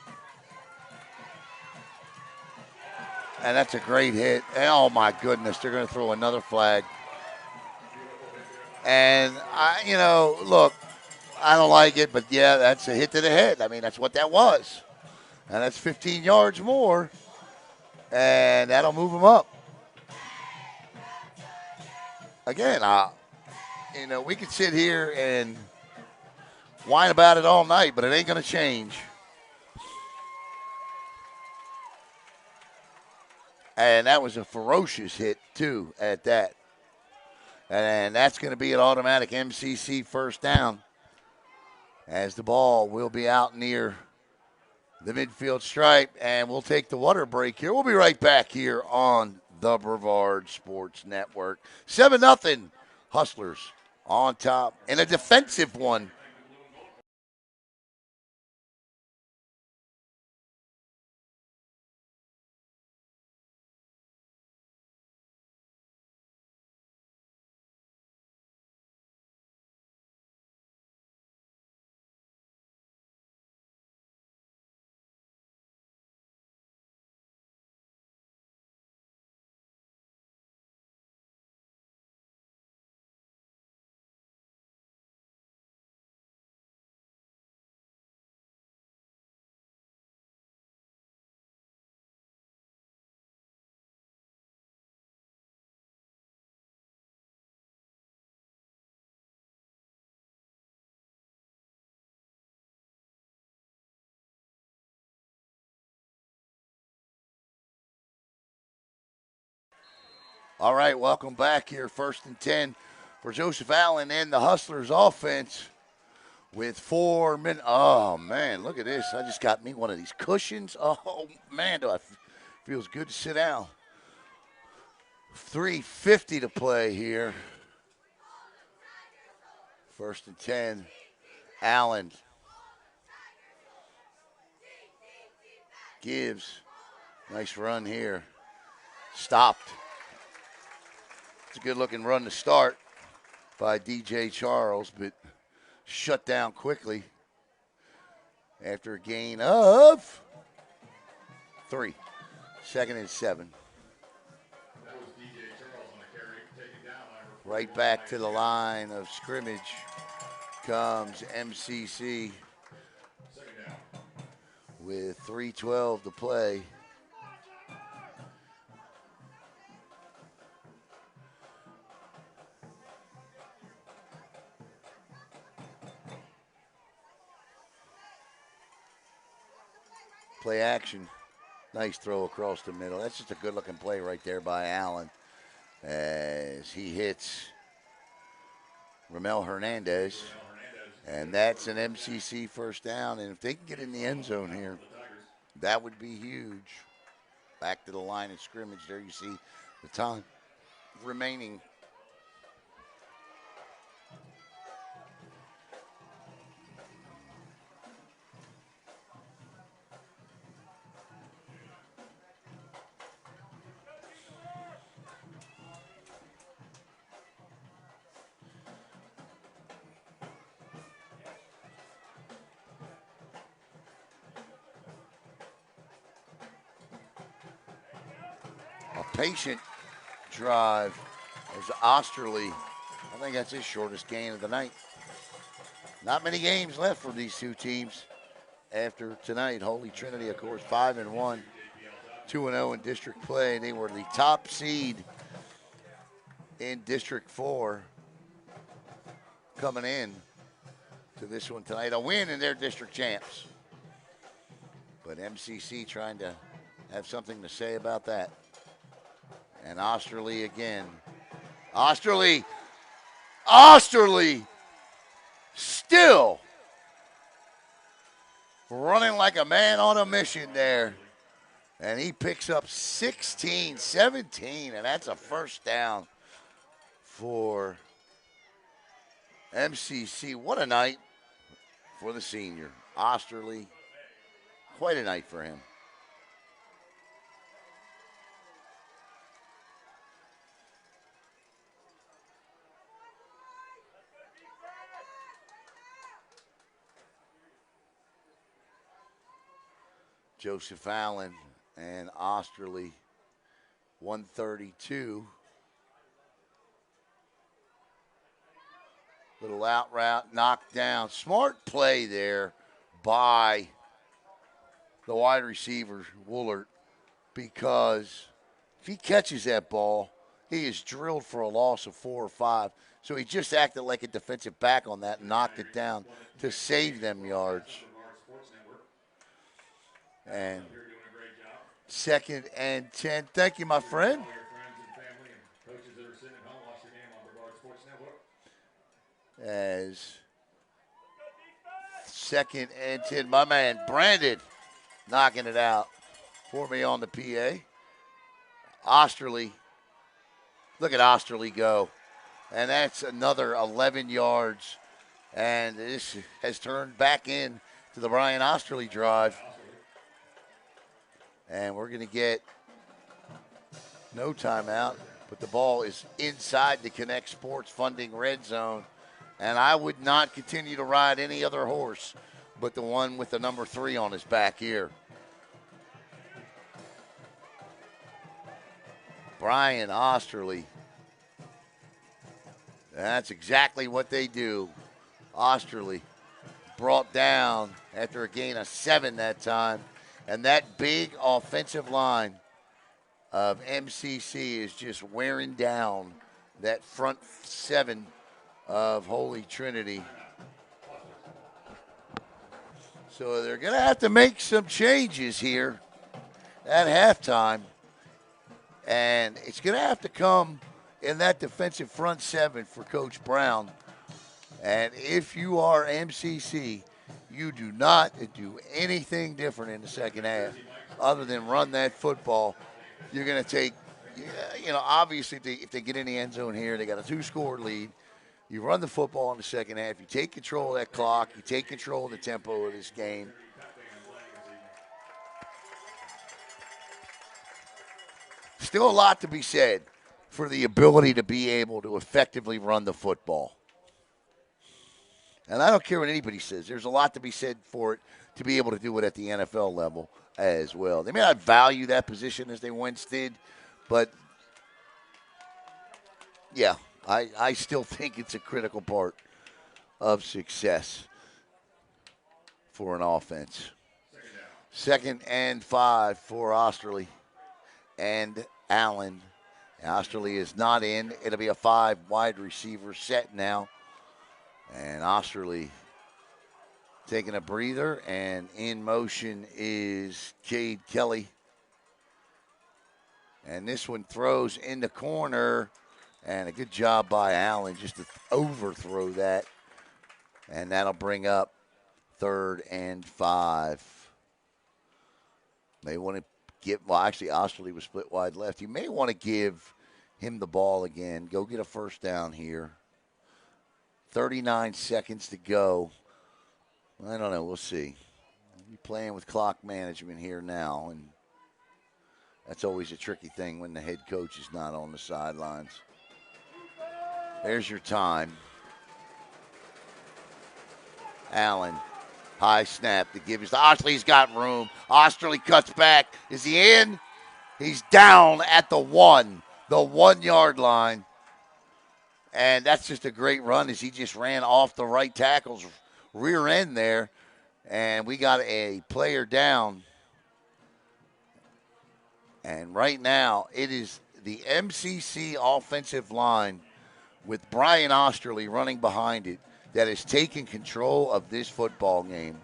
And that's a great hit. And oh my goodness, they're going to throw another flag. And look, I don't like it, but yeah, that's a hit to the head. I mean, that's what that was. And that's 15 yards more. And that'll move them up. Again, we could sit here and whine about it all night, but it ain't going to change. And that was a ferocious hit, too, at that. And that's going to be an automatic MCC first down as the ball will be out near the midfield stripe, and we'll take the water break here. We'll be right back here on the Brevard Sports Network. 7-0 Hustlers on top, and a defensive one. All right, welcome back here. 1st and 10 for Joseph Allen and the Hustlers offense with 4 minutes. Oh, man, look at this. I just got me one of these cushions. Oh, man, feels good to sit down. 3:50 to play here. 1st and 10. Allen gives. Nice run here. Stopped. It's a good-looking run to start by DJ Charles, but shut down quickly after a gain of 3. 2nd and 7. That was DJ Charles on a carry, taken down by Right back to the line of scrimmage comes MCC second down. with 3:12 to play. Play action. Nice throw across the middle. That's just a good-looking play right there by Allen as he hits Ramel Hernandez. And that's an MCC first down. And if they can get in the end zone here, that would be huge. Back to the line of scrimmage. There you see the time remaining. A patient drive as Osterley. I think that's his shortest gain of the night. Not many games left for these two teams after tonight. Holy Trinity, of course, 5-1, 2-0 in district play. They were the top seed in District 4 coming in to this one tonight. A win and they're district champs. But MCC trying to have something to say about that. And Osterley again. Osterley still running like a man on a mission there. And he picks up 16, 17, and that's a first down for MCC. What a night for the senior. Osterley, quite a night for him. Joseph Allen and Osterley, 132. Little out route, knocked down. Smart play there by the wide receiver, Woolert, because if he catches that ball, he is drilled for a loss of 4 or 5. So he just acted like a defensive back on that and knocked it down to save them yards. And 2nd and 10. Thank you, my friend. As 2nd and 10, my man Brandon knocking it out for me on the PA. Osterley, look at Osterley go. And that's another 11 yards. And this has turned back in to the Brian Osterley drive. And we're going to get no timeout, but the ball is inside the Connect Sports Funding red zone. And I would not continue to ride any other horse but the one with the number 3 on his back here. Brian Osterley. That's exactly what they do. Osterley brought down after a gain of 7 that time. And that big offensive line of MCC is just wearing down that front 7 of Holy Trinity. So they're going to have to make some changes here at halftime. And it's going to have to come in that defensive front 7 for Coach Brown. And if you are MCC, you do not do anything different in the second half other than run that football. You're going to take, obviously if they get in the end zone here, they got a 2-score lead. You run the football in the second half. You take control of that clock. You take control of the tempo of this game. Still a lot to be said for the ability to be able to effectively run the football. And I don't care what anybody says. There's a lot to be said for it to be able to do it at the NFL level as well. They may not value that position as they once did, but, yeah, I still think it's a critical part of success for an offense. 2nd and 5 for Osterley and Allen. Osterley is not in. It'll be a 5 wide receiver set now. And Osterley taking a breather, and in motion is Cade Kelly. And this one throws in the corner, and a good job by Allen just to overthrow that. And that'll bring up 3rd and 5. May want to actually Osterley was split wide left. You may want to give him the ball again. Go get a first down here. 39 seconds to go. I don't know. We'll see. We're playing with clock management here now, and that's always a tricky thing when the head coach is not on the sidelines. There's your time. Allen, high snap to give us. Osterley's got room. Osterley cuts back. Is he in? He's down at the 1-yard line. And that's just a great run as he just ran off the right tackle's rear end there. And we got a player down. And right now it is the MCC offensive line with Brian Osterley running behind it that has taken control of this football game.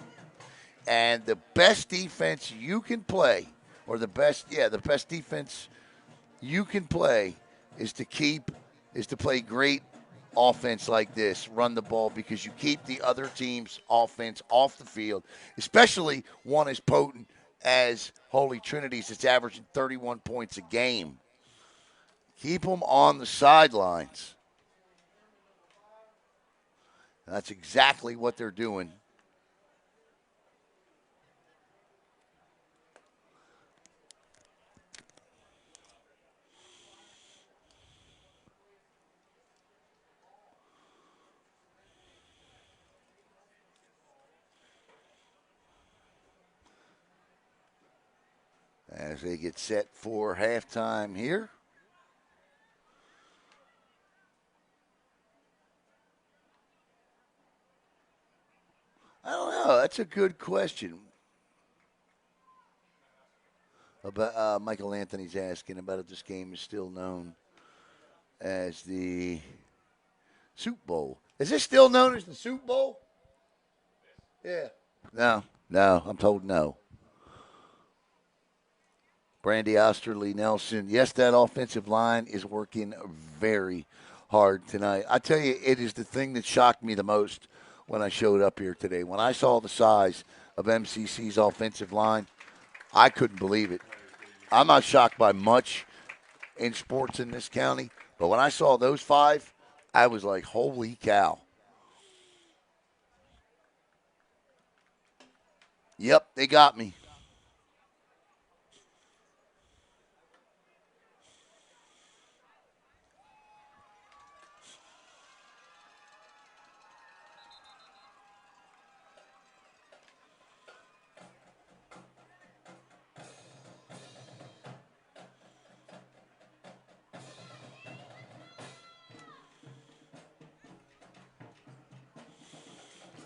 And the best defense you can play, or the best defense you can play is to play great offense like this, run the ball, because you keep the other team's offense off the field, especially one as potent as Holy Trinity's that's averaging 31 points a game. Keep them on the sidelines. That's exactly what they're doing. As they get set for halftime here. I don't know. That's a good question. About Michael Anthony's asking about if this game is still known as the Soup Bowl. Is this still known as the Soup Bowl? Yeah. No, I'm told no. Brandy Osterley Nelson. Yes, that offensive line is working very hard tonight. I tell you, it is the thing that shocked me the most when I showed up here today. When I saw the size of MCC's offensive line, I couldn't believe it. I'm not shocked by much in sports in this county, but when I saw those 5, I was like, holy cow. Yep, they got me.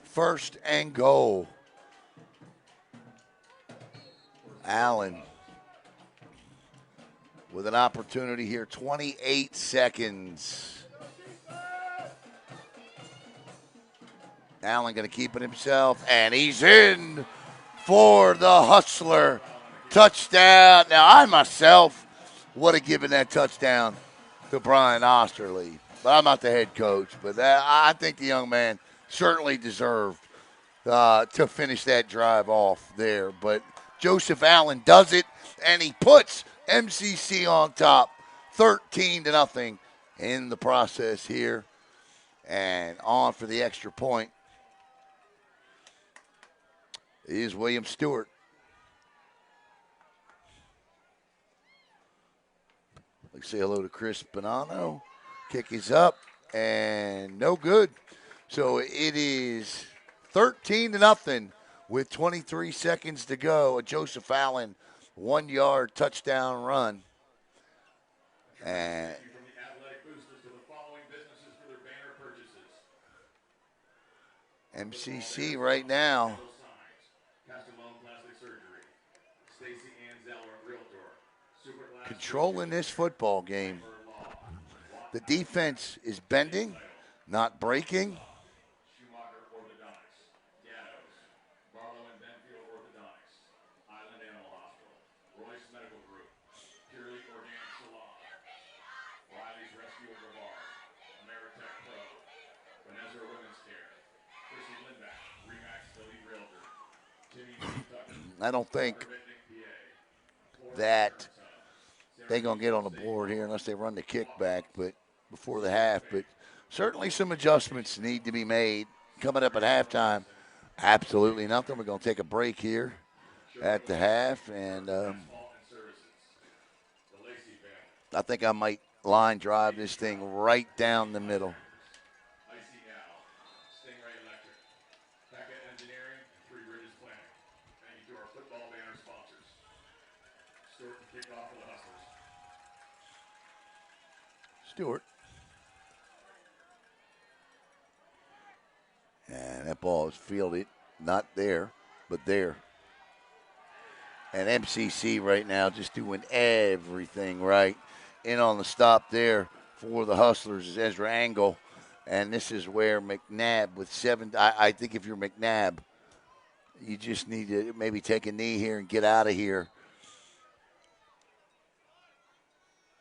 First and goal. Allen with an opportunity here. 28 seconds. Allen going to keep it himself, and he's in for the Hustler touchdown. Now, I myself would have given that touchdown to Brian Osterley, but I'm not the head coach. But I think the young man certainly deserved to finish that drive off there. But Joseph Allen does it, and he puts MCC on top, 13-0 in the process here, and on for the extra point is William Stewart. Let's say hello to Chris Bonanno. Kick is up and no good. So it is 13-0 with 23 seconds to go. A Joseph Allen 1-yard touchdown run. And MCC right now controlling this football game. The defense is bending, not breaking. I don't think that they're going to get on the board here unless they run the kickback but before the half. But certainly some adjustments need to be made coming up at halftime. Absolutely nothing. We're going to take a break here at the half. And I think I might line drive this thing right down the middle. Stewart. And that ball is fielded. Not there, but there. And MCC right now just doing everything right. In on the stop there for the Hustlers is Ezra Angle. And this is where McNabb with 7. I think if you're McNabb, you just need to maybe take a knee here and get out of here.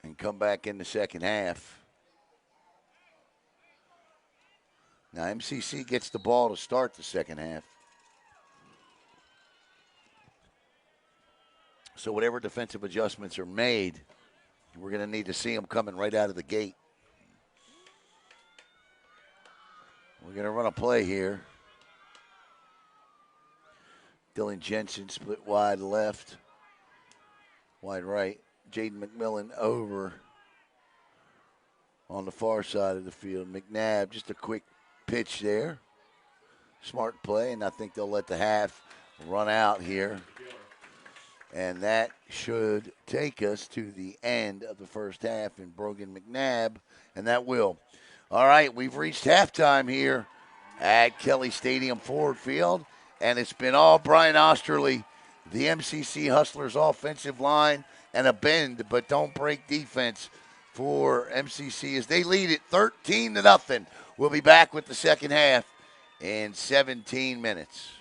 And come back in the second half. Now, MCC gets the ball to start the second half. So whatever defensive adjustments are made, we're going to need to see them coming right out of the gate. We're going to run a play here. Dylan Jensen split wide left, wide right. Jaden McMillan over on the far side of the field. McNabb, just a quick pitch there. Smart play, and I think they'll let the half run out here. And that should take us to the end of the first half in Brogan McNabb, and that will. All right, we've reached halftime here at Kelly Stadium Ford Field, and it's been all Brian Osterley, the MCC Hustlers offensive line, and a bend but don't break defense for MCC as they lead it 13-0. We'll be back with the second half in 17 minutes.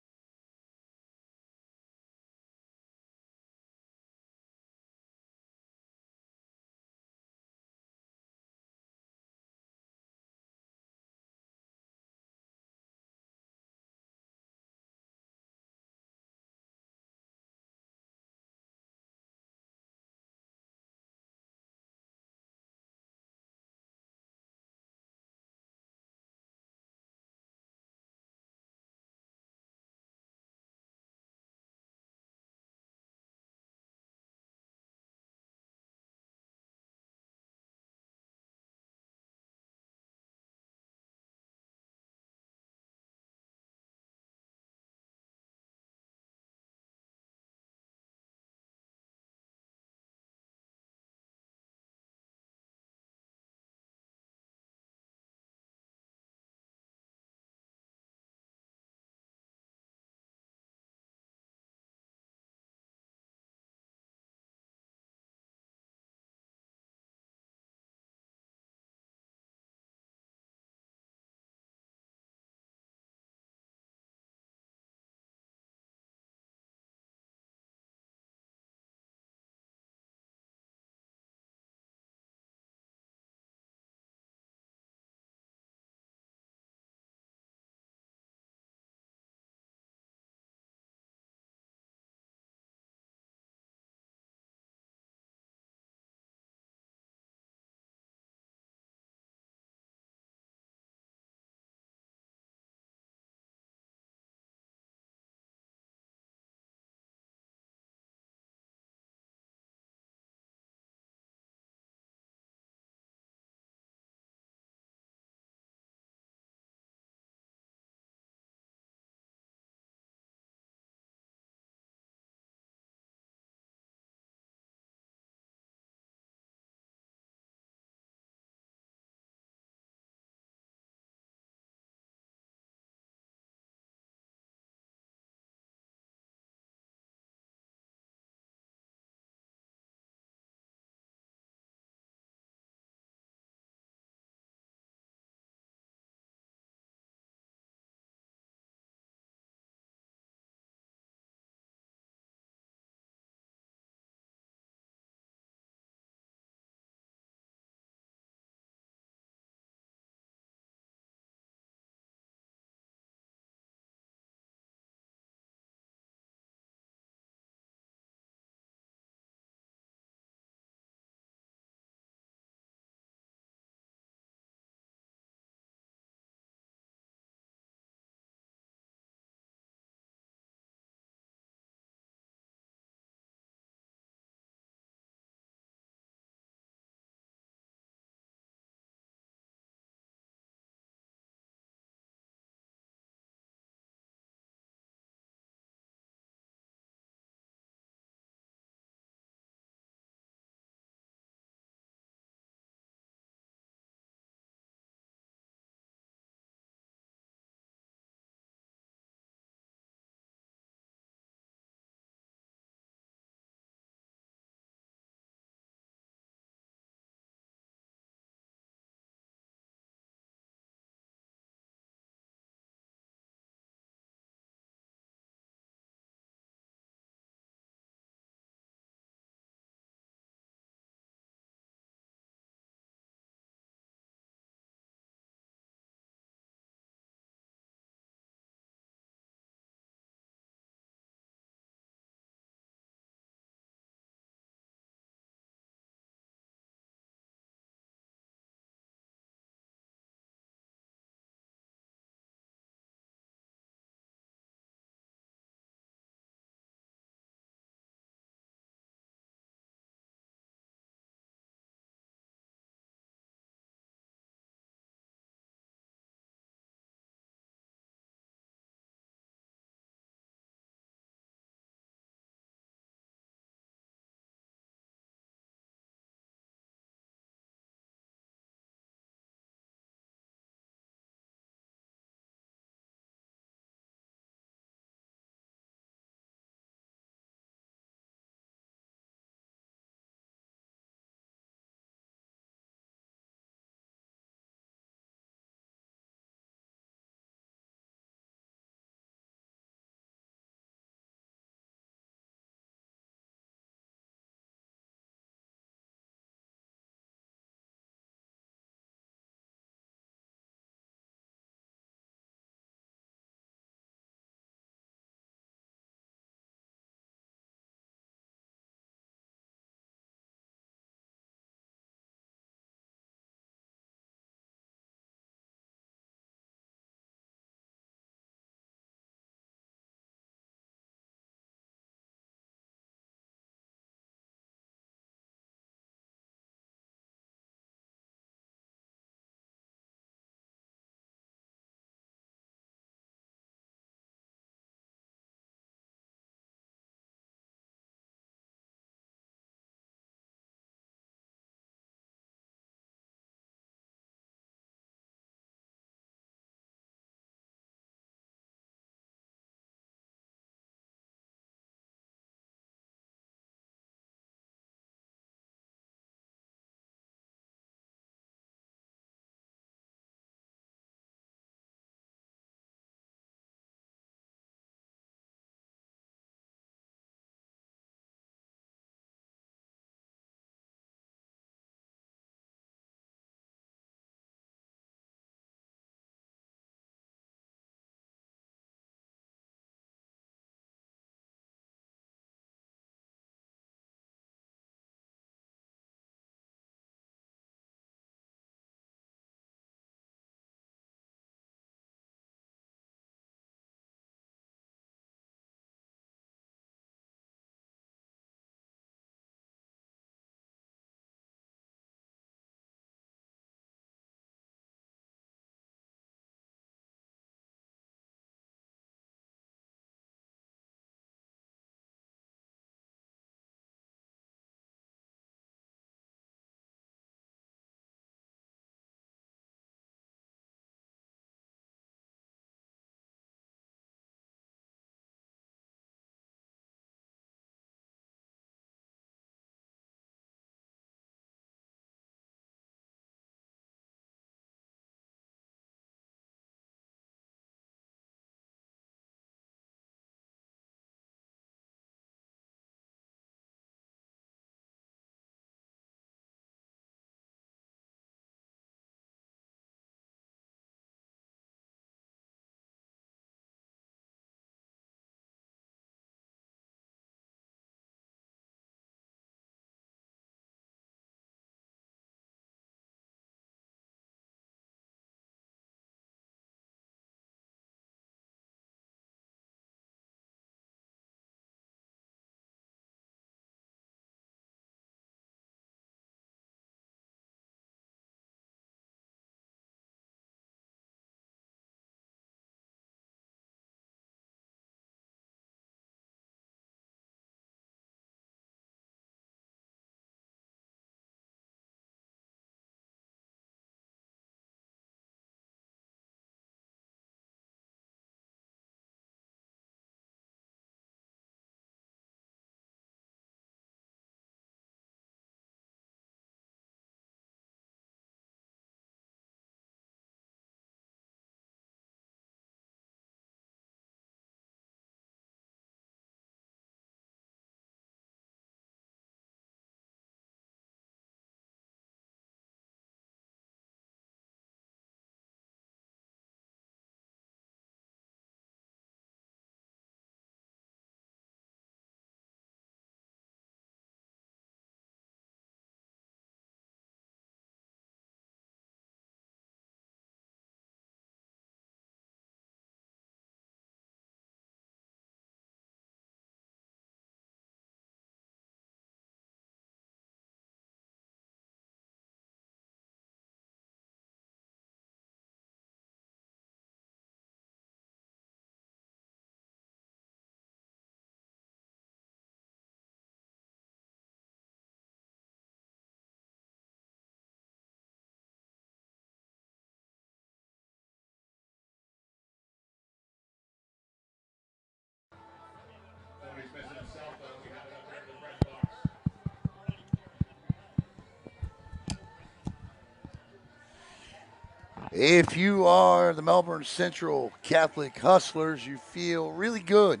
If you are the Melbourne Central Catholic Hustlers, you feel really good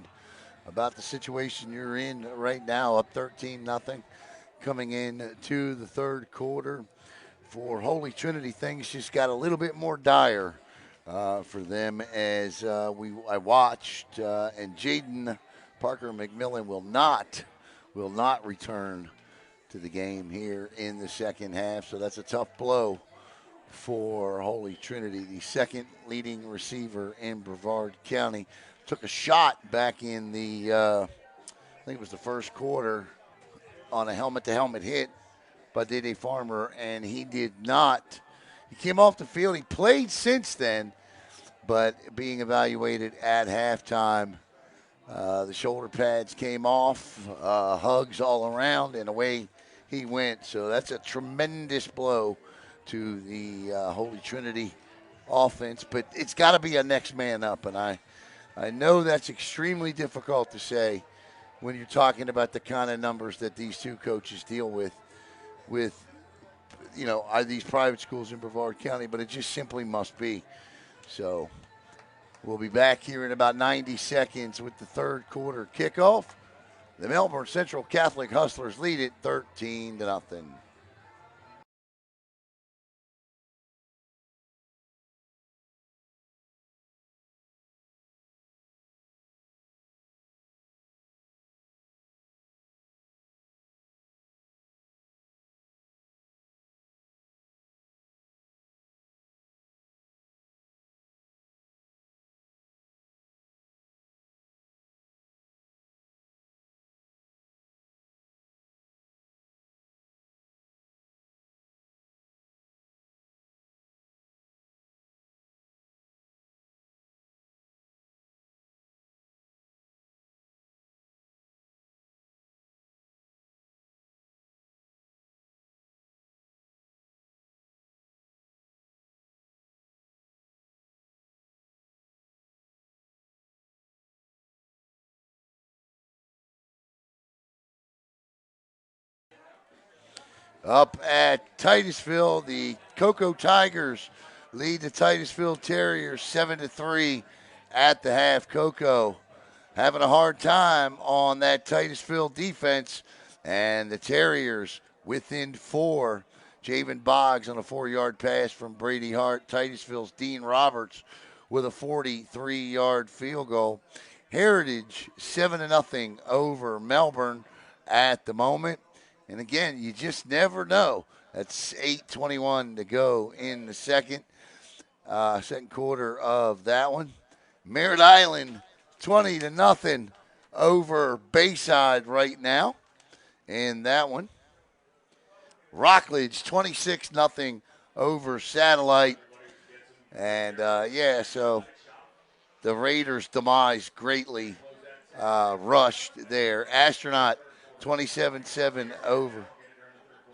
about the situation you're in right now, up 13-0, coming in to the third quarter. For Holy Trinity, things just got a little bit more dire for them as I watched, and Jaden Parker McMillan will not return to the game here in the second half. So that's a tough blow for Holy Trinity. The second leading receiver in Brevard County took a shot back in the, I think it was the first quarter, on a helmet-to-helmet hit by Dede Farmer, and he did not. He came off the field. He played since then, but being evaluated at halftime, the shoulder pads came off, hugs all around, and away he went. So that's a tremendous blow to the Holy Trinity offense, but it's got to be a next man up, and I know that's extremely difficult to say when you're talking about the kind of numbers that these two coaches deal with are these private schools in Brevard County, but it just simply must be. So we'll be back here in about 90 seconds with the third quarter kickoff. The Melbourne Central Catholic Hustlers lead it 13-0. Up at Titusville, the Cocoa Tigers lead the Titusville Terriers 7-3 at the half. Cocoa having a hard time on that Titusville defense, and the Terriers within 4. Javen Boggs on a 4-yard pass from Brady Hart. Titusville's Dean Roberts with a 43-yard field goal. Heritage 7-0 over Melbourne at the moment. And again, you just never know. That's 8:21 to go in the second quarter of that one. Merritt Island 20-0 over Bayside right now in that one. Rockledge 26-0 over Satellite. And so the Raiders' demise greatly rushed there. Astronaut 27-7 over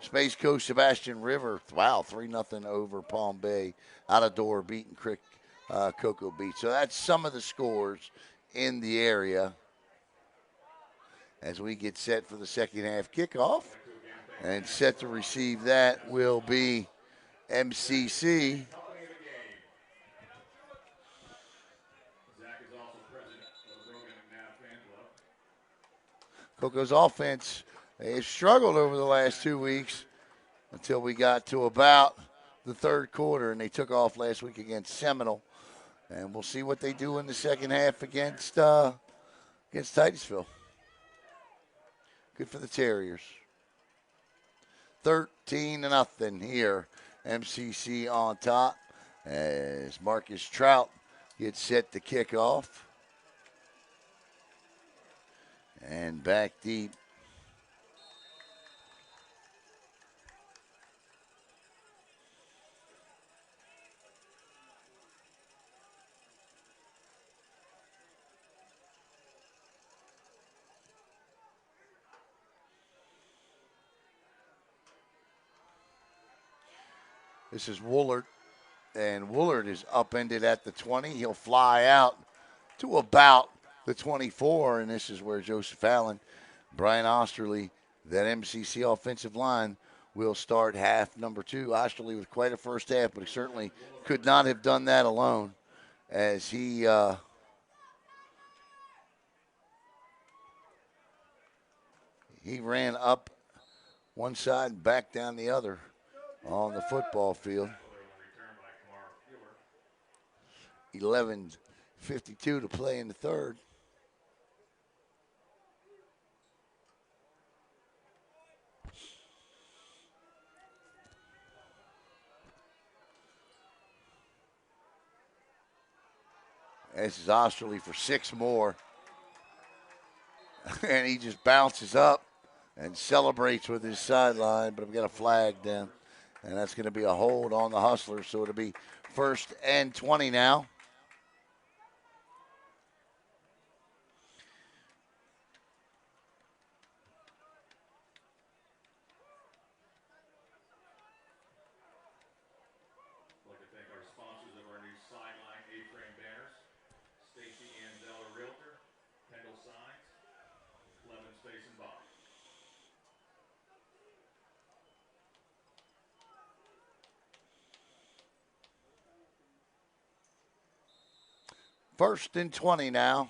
Space Coast Sebastian River. Wow, 3-0 over Palm Bay. Out of door, beating Cocoa Beach. So that's some of the scores in the area as we get set for the second half kickoff. And set to receive that will be MCC. Coco's offense has struggled over the last 2 weeks until we got to about the third quarter, and they took off last week against Seminole. And we'll see what they do in the second half against Titusville. Good for the Terriers. 13-0 here. MCC on top as Marcus Trout gets set to kick off. And back deep. This is Woolard, and Woolard is upended at the 20. He'll fly out to about the 24, and this is where Joseph Allen, Brian Osterley, that MCC offensive line will start half number 2. Osterley with quite a first half, but he certainly could not have done that alone as he ran up one side and back down the other on the football field. 11:52 to play in the third. This is Osterley for 6 more. And he just bounces up and celebrates with his sideline, but we've got a flag down. And that's going to be a hold on the Hustler, so it'll be 1st and 20 now. First and 20 now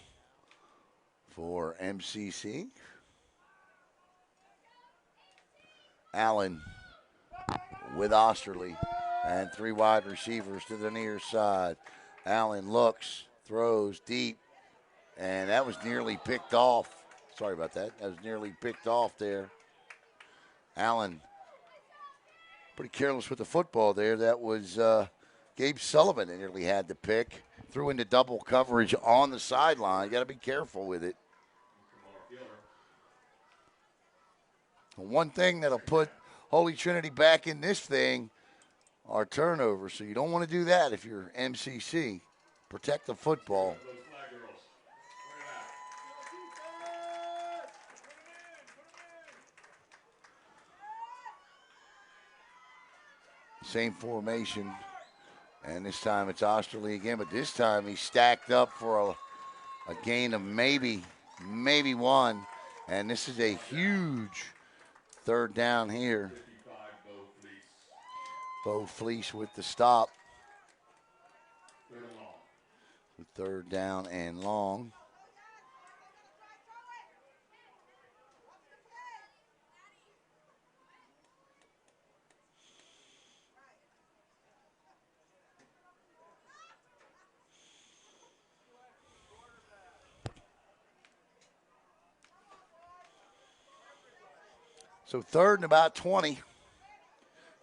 for MCC. Allen with Osterley and 3 wide receivers to the near side. Allen looks, throws deep, and that was nearly picked off. Sorry about that. That was nearly picked off there. Allen pretty careless with the football there. That was Gabe Sullivan that nearly had the pick. Threw into double coverage on the sideline. Got to be careful with it. One thing that'll put Holy Trinity back in this thing are turnovers. So you don't want to do that if you're MCC. Protect the football. Same formation. And this time it's Osterley again, but this time he's stacked up for a gain of maybe 1. And this is a huge 3rd down here. Bo Fleece with the stop. 3rd down and long. So 3rd and about 20.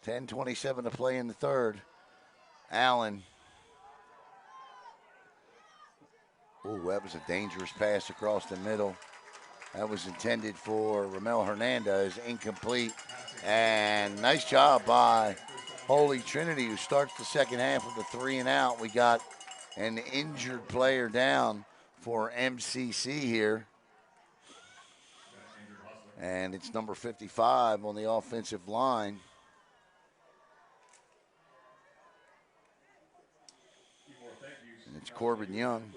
10:27 to play in the third. Allen. Oh, that was a dangerous pass across the middle. That was intended for Ramel Hernandez, incomplete. And nice job by Holy Trinity, who starts the second half with a 3 and out. We got an injured player down for MCC here. And it's number 55 on the offensive line. And it's Corbin Young.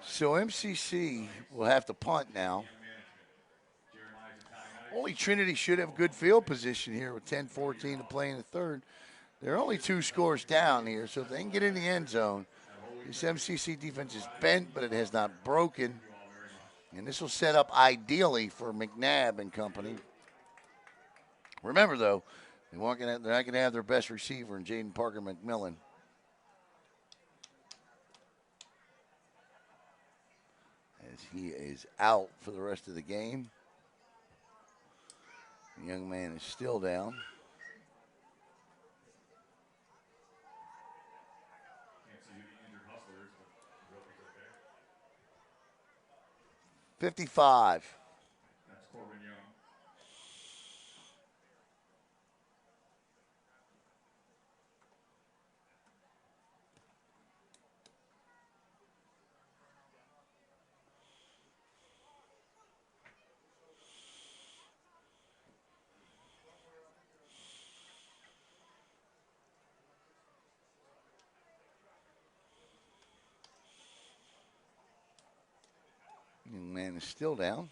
So MCC will have to punt now. Holy Trinity should have good field position here with 10:14 to play in the third. They're only 2 scores down here, so if they can get in the end zone, this MCC defense is bent, but it has not broken. And this will set up ideally for McNabb and company. Remember, though, they're not going to have their best receiver in Jaden Parker McMillan. As he is out for the rest of the game. The young man is still down. $55. That's Corbin Young. And it's still down.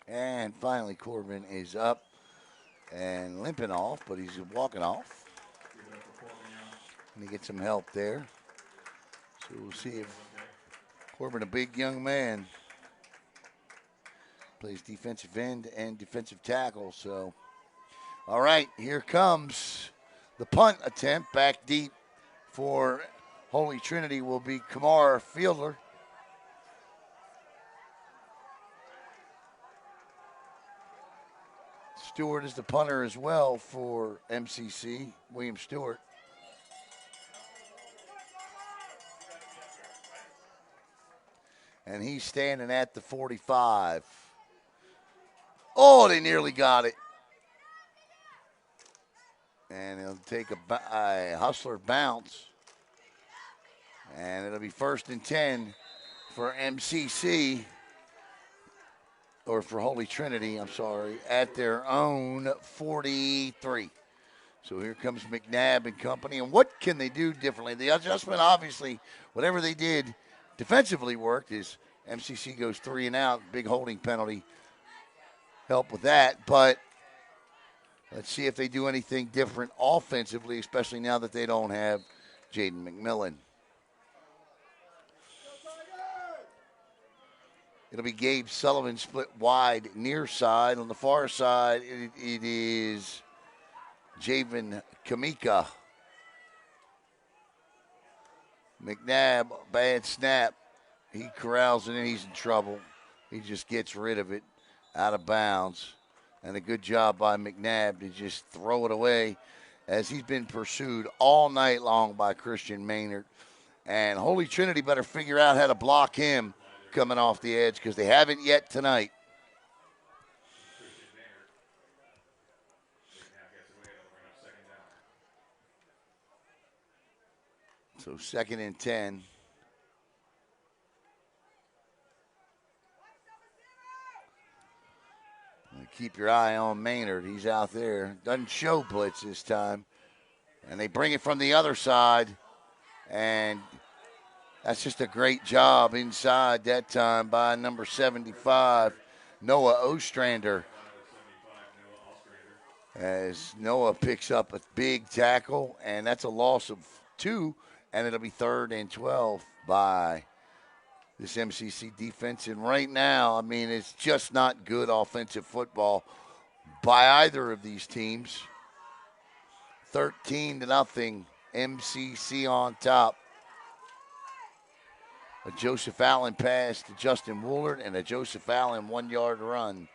And finally, Corbin is up and limping off, but he's walking off. And he gets some help there. So we'll see if Corbin, a big young man, plays defensive end and defensive tackle. So, all right, here comes the punt attempt. Back deep for Holy Trinity will be Kamar Fielder. Stewart is the punter as well for MCC, William Stewart. And he's standing at the 45. Oh, they nearly got it. And he'll take a hustler bounce. And it'll be 1st and 10 for MCC. Or for Holy Trinity, I'm sorry, at their own 43. So here comes McNabb and company. And what can they do differently? The adjustment, obviously, whatever they did defensively worked. Is MCC goes 3 and out. Big holding penalty help with that. But let's see if they do anything different offensively, especially now that they don't have Jaden McMillan. It'll be Gabe Sullivan split wide near side. On the far side, it is Javen Kamika. McNabb, bad snap. He corrals it and he's in trouble. He just gets rid of it out of bounds. And a good job by McNabb to just throw it away as he's been pursued all night long by Christian Maynard. And Holy Trinity better figure out how to block him coming off the edge because they haven't yet tonight. So 2nd and 10. Keep your eye on Maynard. He's out there. Doesn't show blitz this time. And they bring it from the other side. And that's just a great job inside that time by number 75, Noah Ostrander. As Noah picks up a big tackle, and that's a loss of 2, and it'll be 3rd and 12 by this MCC defense. And right now, I mean, it's just not good offensive football by either of these teams. 13-0, MCC on top. A Joseph Allen pass to Justin Woolard and a Joseph Allen 1-yard run.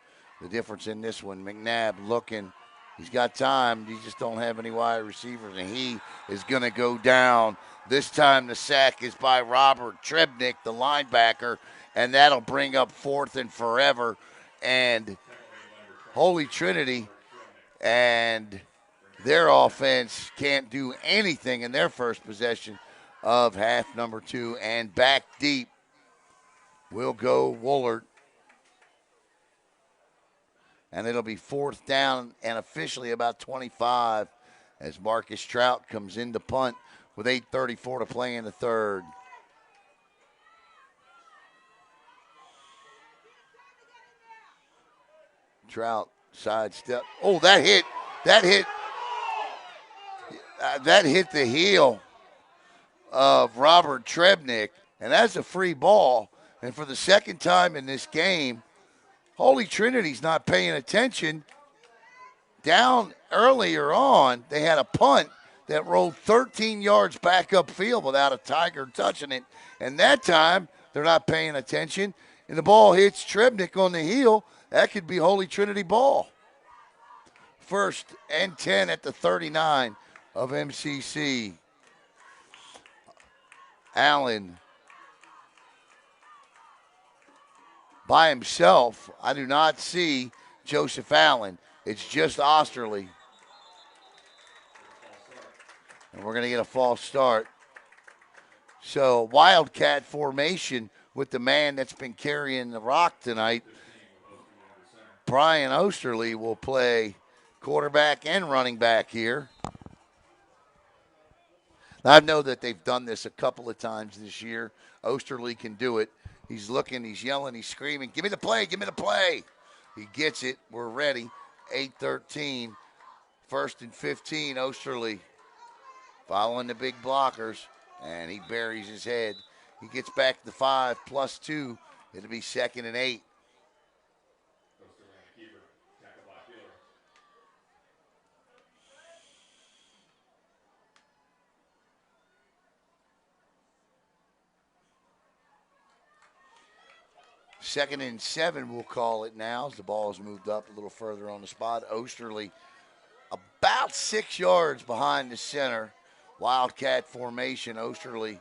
The difference in this one, McNabb looking. He's got time. You just don't have any wide receivers, and he is going to go down. This time the sack is by Robert Trebnick, the linebacker, and that'll bring up 4th and forever. And Holy Trinity and their offense can't do anything in their first possession of half number 2, and back deep will go Woolard. And it'll be 4th down and officially about 25 as Marcus Trout comes in to punt with 8:34 to play in the 3rd. Trout sidestep. Oh, that hit the heel of Robert Trebnick, and that's a free ball. And for the second time in this game, Holy Trinity's not paying attention. Down earlier on, they had a punt that rolled 13 yards back upfield without a Tiger touching it. And that time, they're not paying attention, and the ball hits Trebnick on the heel. That could be Holy Trinity ball. 1st and 10 at the 39 of MCC. Allen by himself. I do not see Joseph Allen. It's just Osterley. And we're going to get a false start. So Wildcat formation with the man that's been carrying the rock tonight. Brian Osterly will play quarterback and running back here. I know that they've done this a couple of times this year. Osterly can do it. He's looking, he's yelling, he's screaming, give me the play, give me the play. He gets it. We're ready. 8-13. 1st and 15. Osterly following the big blockers, and he buries his head. He gets back to 5 plus 2. It'll be 2nd and 8. Second and 7, we'll call it now, as the ball has moved up a little further on the spot. Osterly about 6 yards behind the center. Wildcat formation. Osterly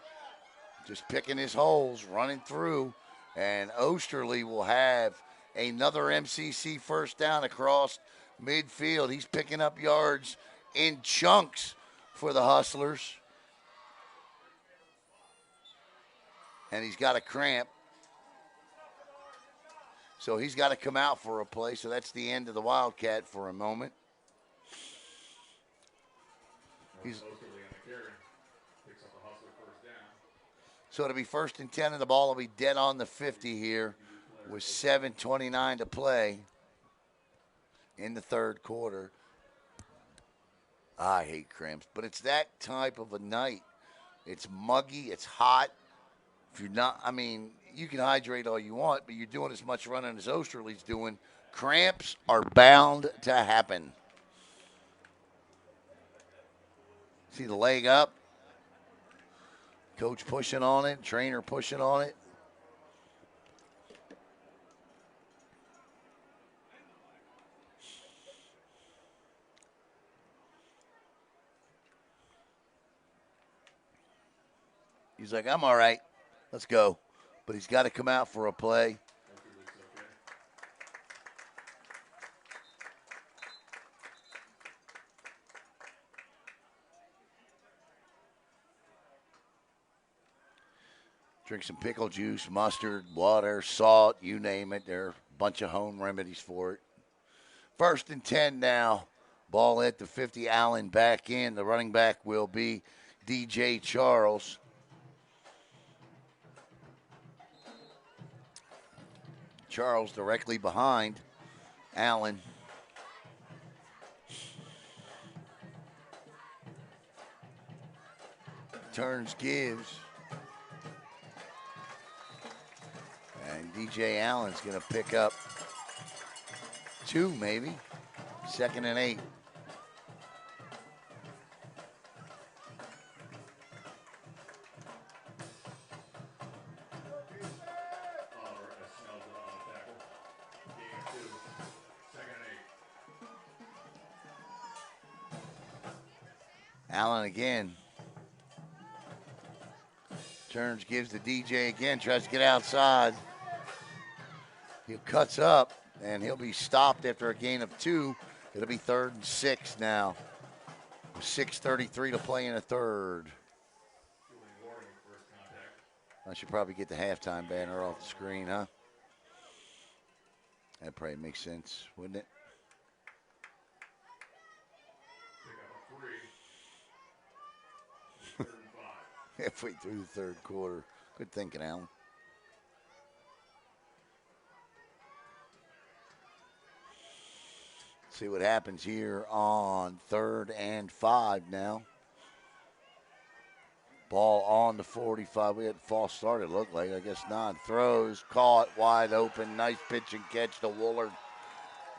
just picking his holes, running through, and Osterly will have another MCC first down across midfield. He's picking up yards in chunks for the Hustlers. And he's got a cramp. So he's got to come out for a play. So that's the end of the Wildcat for a moment. So it'll be 1st and 10, and the ball will be dead on the 50 here with 7:29 to play in the 3rd quarter. I hate cramps, but it's that type of a night. It's muggy, it's hot. If you're not, I mean, you can hydrate all you want, but you're doing as much running as Osterly's doing. Cramps are bound to happen. See the leg up? Coach pushing on it, trainer pushing on it. He's like, I'm all right. Let's go. But he's got to come out for a play. Drink some pickle juice, mustard, water, salt, you name it. There are a bunch of home remedies for it. 1st and 10 now. Ball at the 50. Allen back in. The running back will be DJ Charles. Charles directly behind Allen. Turns, gives. And DJ Allen's going to pick up 2 maybe. 2nd and 8. Allen again. Turns, gives the DJ again, tries to get outside. He cuts up, and he'll be stopped after a gain of 2. It'll be 3rd and 6 now. 6:33 to play in the 3rd. I should probably get the halftime banner off the screen, huh? That probably makes sense, wouldn't it? Halfway through the 3rd quarter. Good thinking, Alan. See what happens here on 3rd and 5 now. Ball on the 45. We had a false start, it looked like. I guess not. Throws, caught, wide open. Nice pitch and catch to Woolard.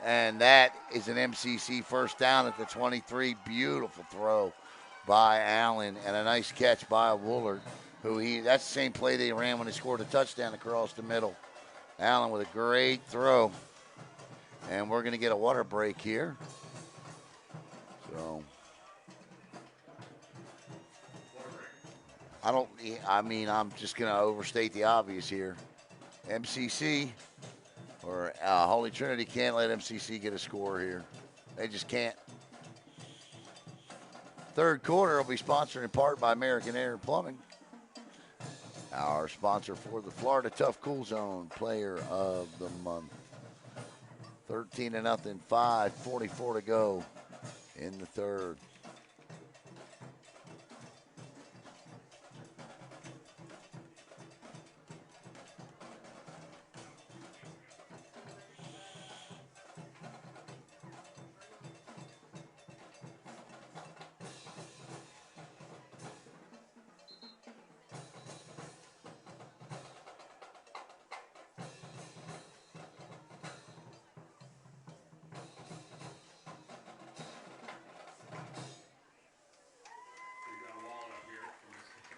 And that is an MCC first down at the 23. Beautiful throw by Allen and a nice catch by Woolard. That's the same play they ran when they scored a touchdown across the middle. Allen with a great throw. And we're going to get a water break here. So, I'm just going to overstate the obvious here. MCC or Holy Trinity can't let MCC get a score here. They just can't. Third quarter will be sponsored in part by American Air Plumbing, our sponsor for the Florida Tough Cool Zone Player of the Month. 13-0, 5:44 to go in the third.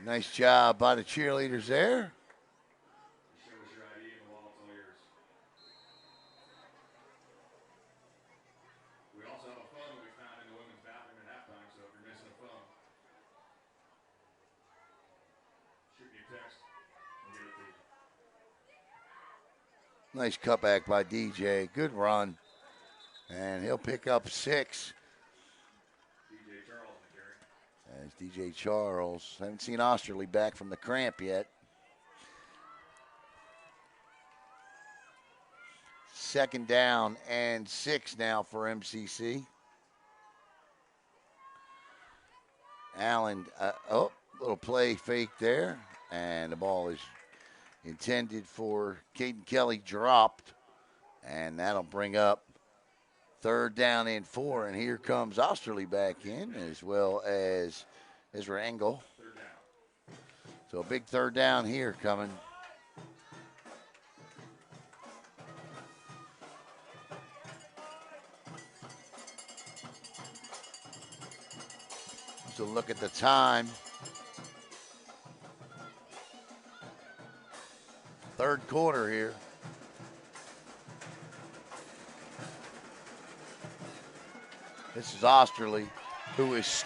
Nice job by the cheerleaders there. Show us your ID and the wallet's all yours. We also have a phone that we found in the women's bathroom at halftime, so if you're missing a phone, shoot me a text. We'll get it to you. Nice cutback by DJ. Good run. And he'll pick up 6. DJ Charles in the carry. As DJ Charles. Haven't seen Osterley back from the cramp yet. Second down and 6 now for MCC. Allen, little play fake there. And the ball is intended for Caden Kelly, dropped. And that'll bring up third down and 4. And here comes Osterley back in, as well as Ezra Engel. Third down. So a big third down here coming. So look at the time. Third quarter here. This is Osterley, who is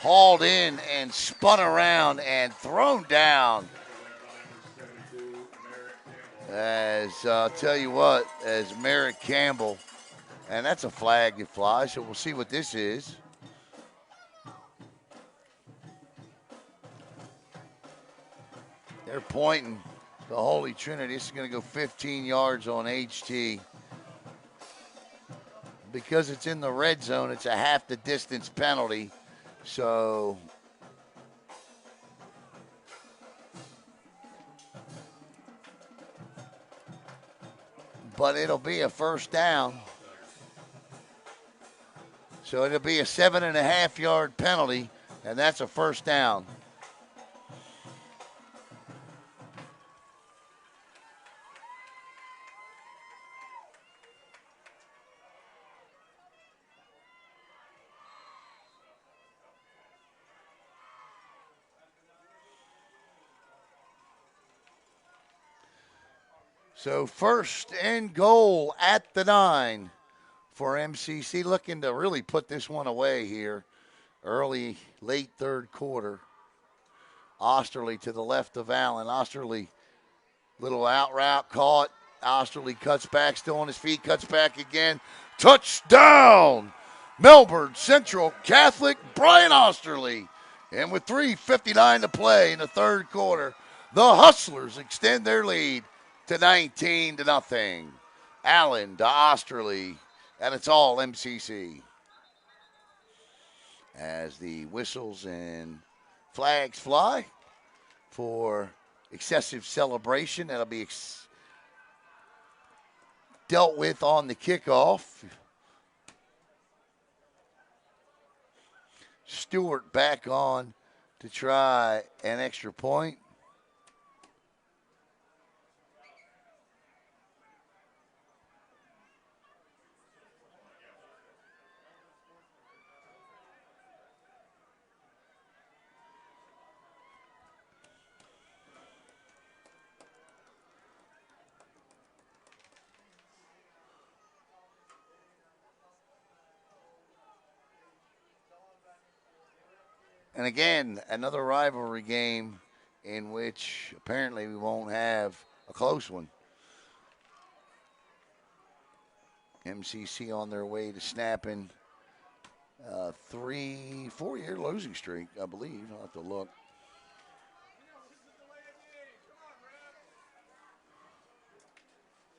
hauled in and spun around and thrown down. As I'll tell you what, as Merrick Campbell, and that's a flag that flies, so we'll see what this is. They're pointing the Holy Trinity. This is going to go 15 yards on HT. Because it's in the red zone, it's a half the distance penalty. So but it'll be a first down. So it'll be a 7.5-yard penalty, and that's a first down. So first and goal at the 9 for MCC, looking to really put this one away here. Late third quarter. Osterley to the left of Allen. Osterley, little out route caught. Osterley cuts back, still on his feet, cuts back again. Touchdown! Melbourne Central Catholic, Brian Osterley. And with 3:59 to play in the third quarter, the Hustlers extend their lead to 19-0. Allen to Osterley, and it's all MCC. As the whistles and flags fly for excessive celebration, that'll be dealt with on the kickoff. Stewart back on to try an extra point. And again, another rivalry game in which apparently we won't have a close one. MCC on their way to snapping 4-year losing streak, I believe. I'll have to look.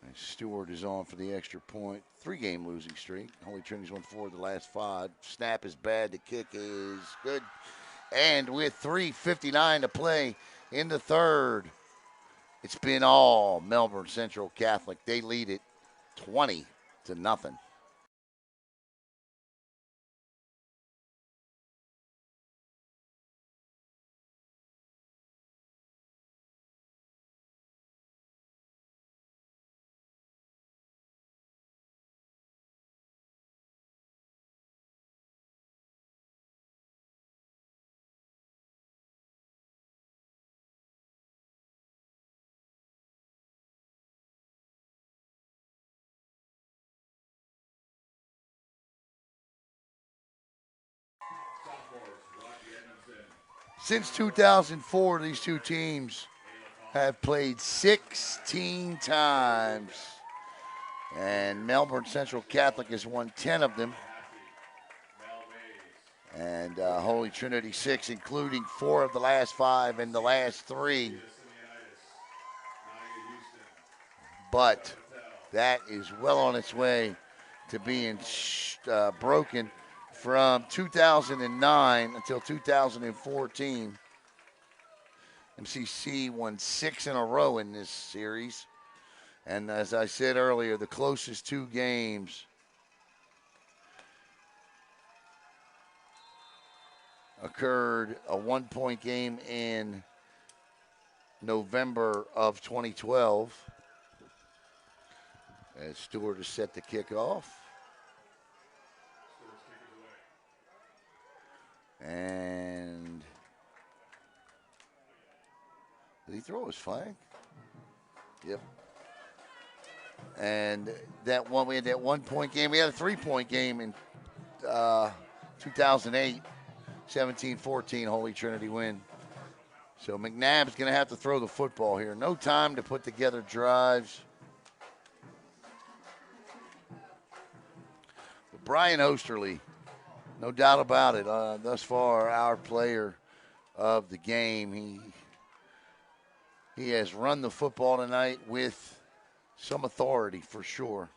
And Stewart is on for the extra point. 3-game losing streak. Holy Trinity's won 4 of the last 5. Snap is bad. The kick is good. And with 3:59 to play in the third, it's been all Melbourne Central Catholic. They lead it 20-0. Since 2004, these two teams have played 16 times. And Melbourne Central Catholic has won 10 of them. And Holy Trinity 6, including 4 of the last 5 and the last 3. But that is well on its way to being broken from 2009 until 2014. MCC won 6 in a row in this series. And as I said earlier, the closest 2 games occurred a 1-point game in November of 2012 as Stewart is set to kick off. And did he throw his flag? Yep. And that one, we had that 1-point game. We had a 3-point game in 2008, 17-14 Holy Trinity win. So McNabb's going to have to throw the football here. No time to put together drives. But Brian Osterly, no doubt about it, thus far our player of the game. He has run the football tonight with some authority for sure.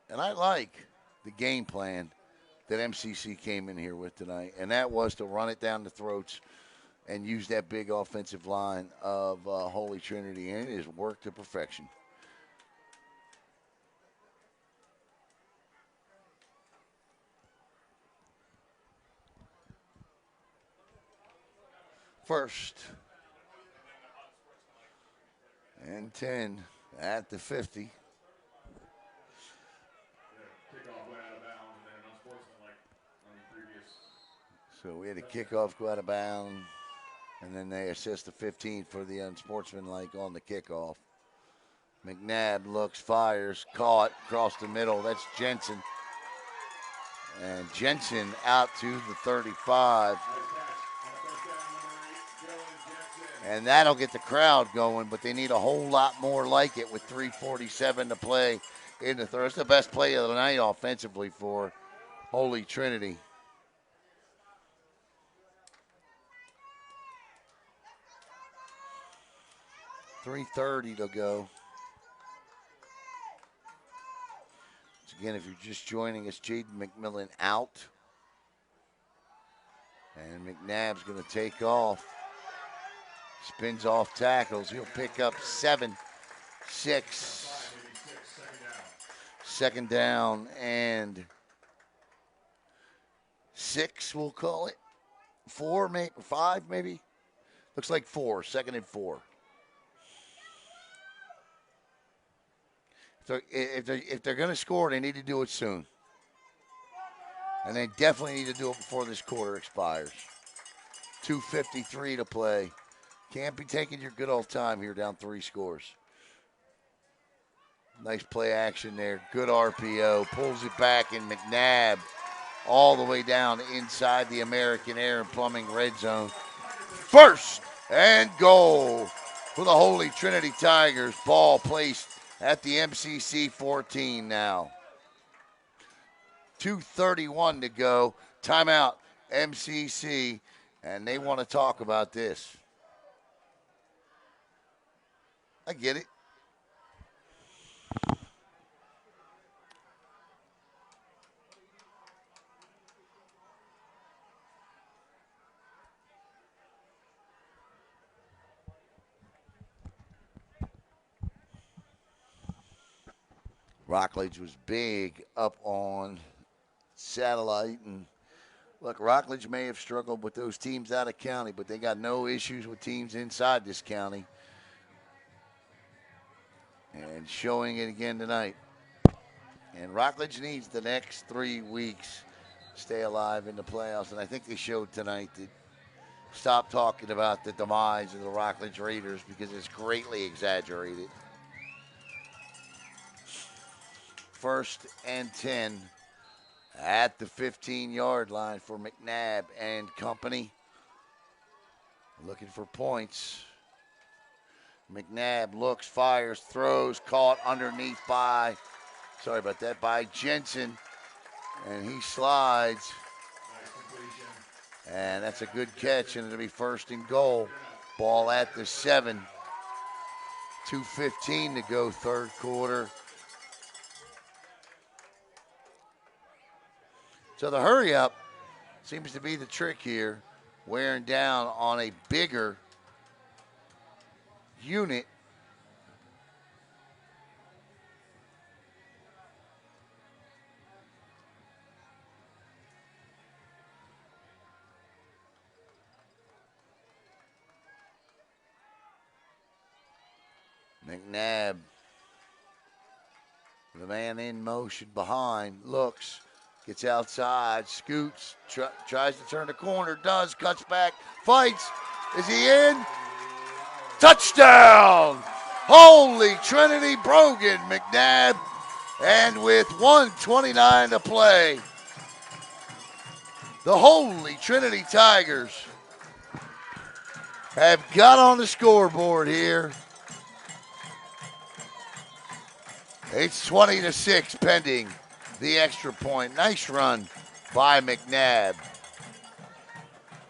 And I like the game plan that MCC came in here with tonight, and that was to run it down the throats and use that big offensive line of Holy Trinity, and it has worked to perfection. First and 10 at the 50. So we had a kickoff go out of bounds, and then they assist the 15 for the unsportsmanlike on the kickoff. McNabb looks, fires, caught across the middle. That's Jensen. And Jensen out to the 35. And that'll get the crowd going, but they need a whole lot more like it with 3:47 to play in the third. It's the best play of the night offensively for Holy Trinity. .330 to go. So again, if you're just joining us, Jaden McMillan out. And McNabb's going to take off. Spins off tackles. He'll pick up 7, 6. Second down and 6, we'll call it. 4, maybe 5, maybe. Looks like 4. 2nd and 4. If they're going to score, they need to do it soon. And they definitely need to do it before this quarter expires. 2:53 to play. Can't be taking your good old time here down 3 scores. Nice play action there. Good RPO. Pulls it back, and McNabb all the way down inside the American Air and Plumbing red zone. First and goal for the Holy Trinity Tigers. Ball placed at the MCC 14 now. 2:31 to go. Timeout, MCC, and they want to talk about this. I get it. Rockledge was big up on Satellite. And look, Rockledge may have struggled with those teams out of county, but they got no issues with teams inside this county. And showing it again tonight. And Rockledge needs the next 3 weeks to stay alive in the playoffs. And I think they showed tonight that stop talking about the demise of the Rockledge Raiders because it's greatly exaggerated. 1st and 10 at the 15-yard line for McNabb and company. Looking for points. McNabb looks, fires, throws, caught underneath by, sorry about that, by Jensen. And he slides. And that's a good catch, and it'll be 1st and goal. Ball at the 7. 2:15 to go, third quarter. So the hurry up seems to be the trick here, wearing down on a bigger unit. McNabb, the man in motion behind, looks, gets outside, scoots, tries to turn the corner, does, cuts back, fights. Is he in? Touchdown! Holy Trinity, Brogan McNabb. And with 1:29 to play, the Holy Trinity Tigers have got on the scoreboard here. It's 20-6 pending the extra point. Nice run by McNabb.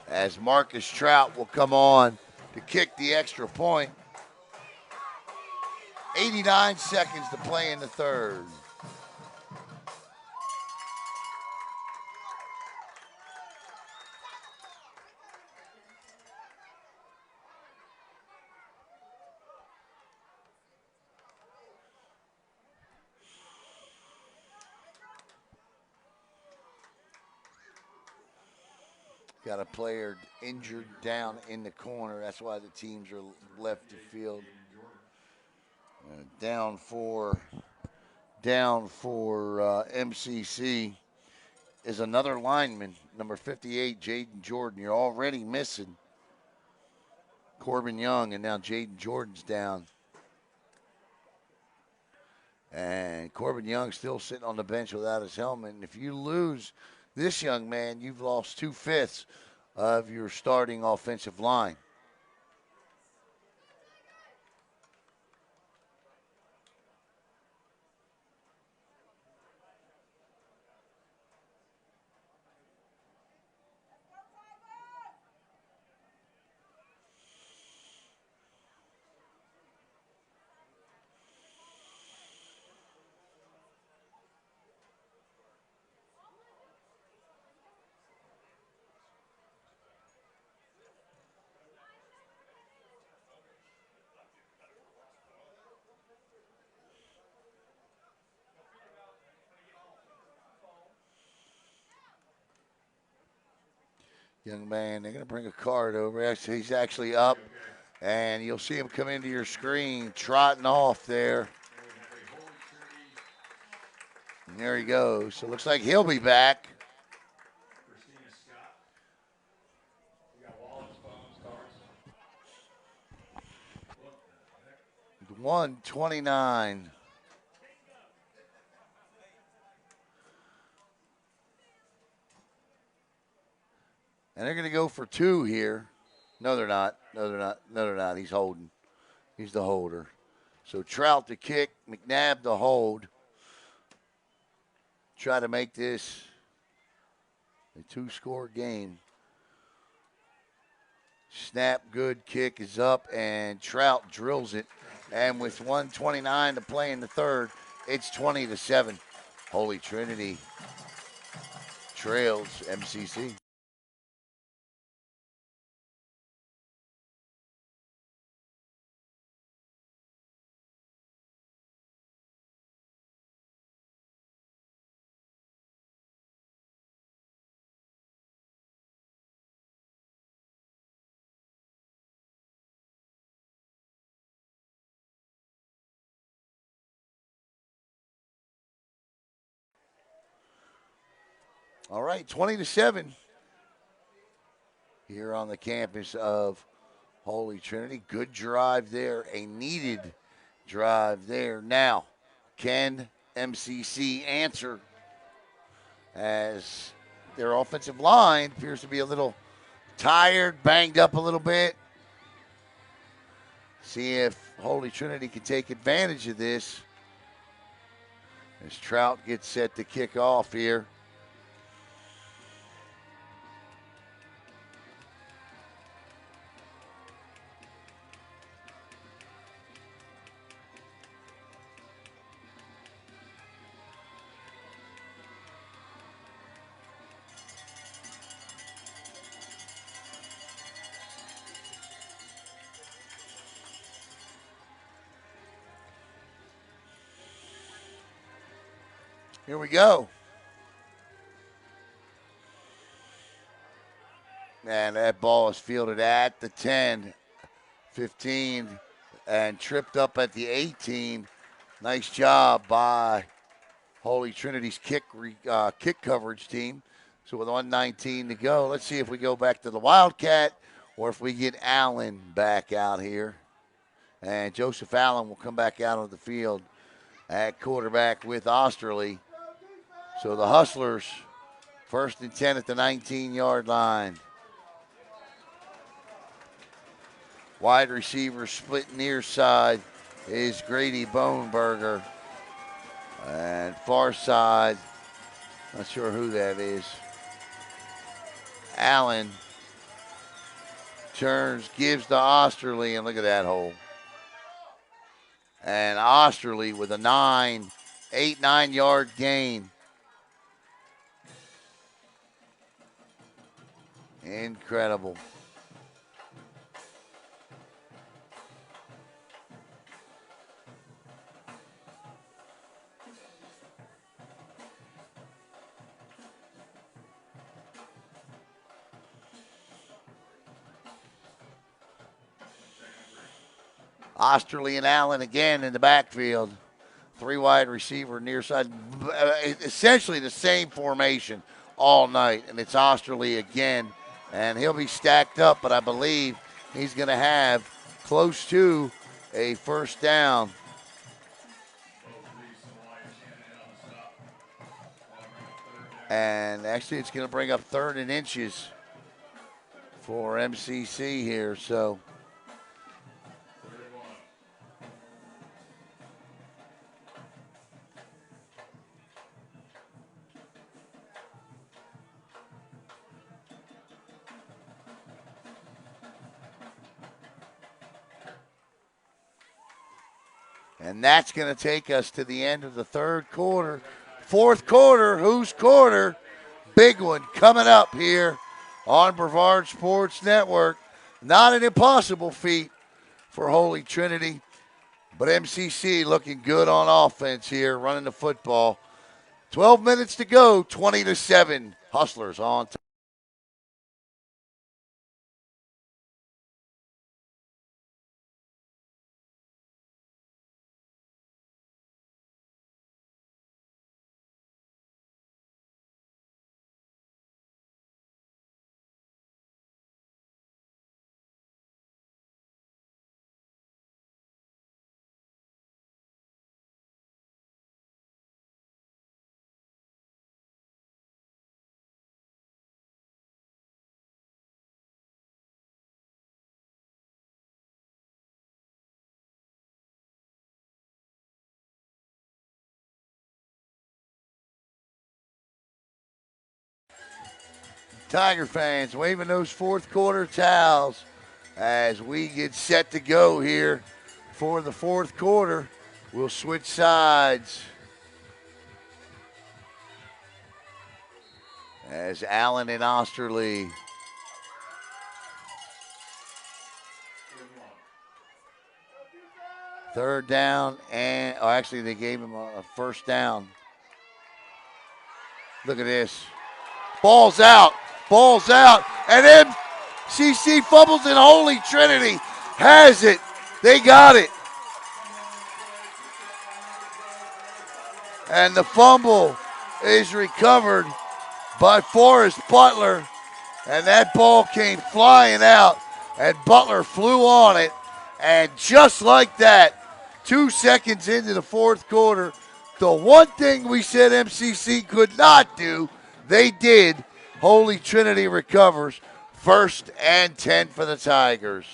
As Marcus Trout will come on to kick the extra point. 89 seconds to play in the third. Got a player injured down in the corner. That's why the teams are left the field. Down for MCC is another lineman, number 58, Jaden Jordan. You're already missing Corbin Young, and now Jaden Jordan's down. And Corbin Young still sitting on the bench without his helmet. And if you lose this young man, you've lost 2/5 of your starting offensive line. Young man, they're going to bring a card over. He's actually up, and you'll see him come into your screen, trotting off there. And there he goes. So it looks like he'll be back. 1:29. And they're going to go for 2 here. No, they're not. No, they're not. No, they're not. He's holding. He's the holder. So Trout to kick, McNabb to hold. Try to make this a two-score game. Snap, good kick is up, and Trout drills it. And with 1:29 to play in the third, it's 20-7. Holy Trinity trails MCC. All right, 20-7 here on the campus of Holy Trinity. Good drive there, a needed drive there. Now, can MCC answer as their offensive line appears to be a little tired, banged up a little bit? See if Holy Trinity can take advantage of this as Trout gets set to kick off here. Here we go. And that ball is fielded at the 10, 15, and tripped up at the 18. Nice job by Holy Trinity's kick coverage team. So with 1:19 to go, let's see if we go back to the Wildcat or if we get Allen back out here. And Joseph Allen will come back out on the field at quarterback with Osterley. So the Hustlers, 1st and 10 at the 19-yard line. Wide receiver split near side is Grady Boneberger. And far side, not sure who that is. Allen turns, gives to Osterley, and look at that hole. And Osterley with a 9-yard gain. Incredible. Osterley and Allen again in the backfield. 3 wide receiver near side. Essentially the same formation all night. And it's Osterley again. And he'll be stacked up, but I believe he's going to have close to a first down. And actually it's going to bring up 3rd and inches for MCC here. So and that's going to take us to the end of the 3rd quarter. 4th quarter, whose quarter? Big one coming up here on Brevard Sports Network. Not an impossible feat for Holy Trinity, but MCC looking good on offense here, running the football. 12 minutes to go, 20-7. Hustlers on top. Tiger fans waving those fourth quarter towels as we get set to go here for the fourth quarter. We'll switch sides as Allen and Osterley. Third down, and actually they gave him a first down. Look at this. Ball's out, and MCC fumbles and Holy Trinity has it. They got it. And the fumble is recovered by Forrest Butler, and that ball came flying out, and Butler flew on it, and just like that, 2 seconds into the fourth quarter, the one thing we said MCC could not do, they did. Holy Trinity recovers. 1st and 10 for the Tigers.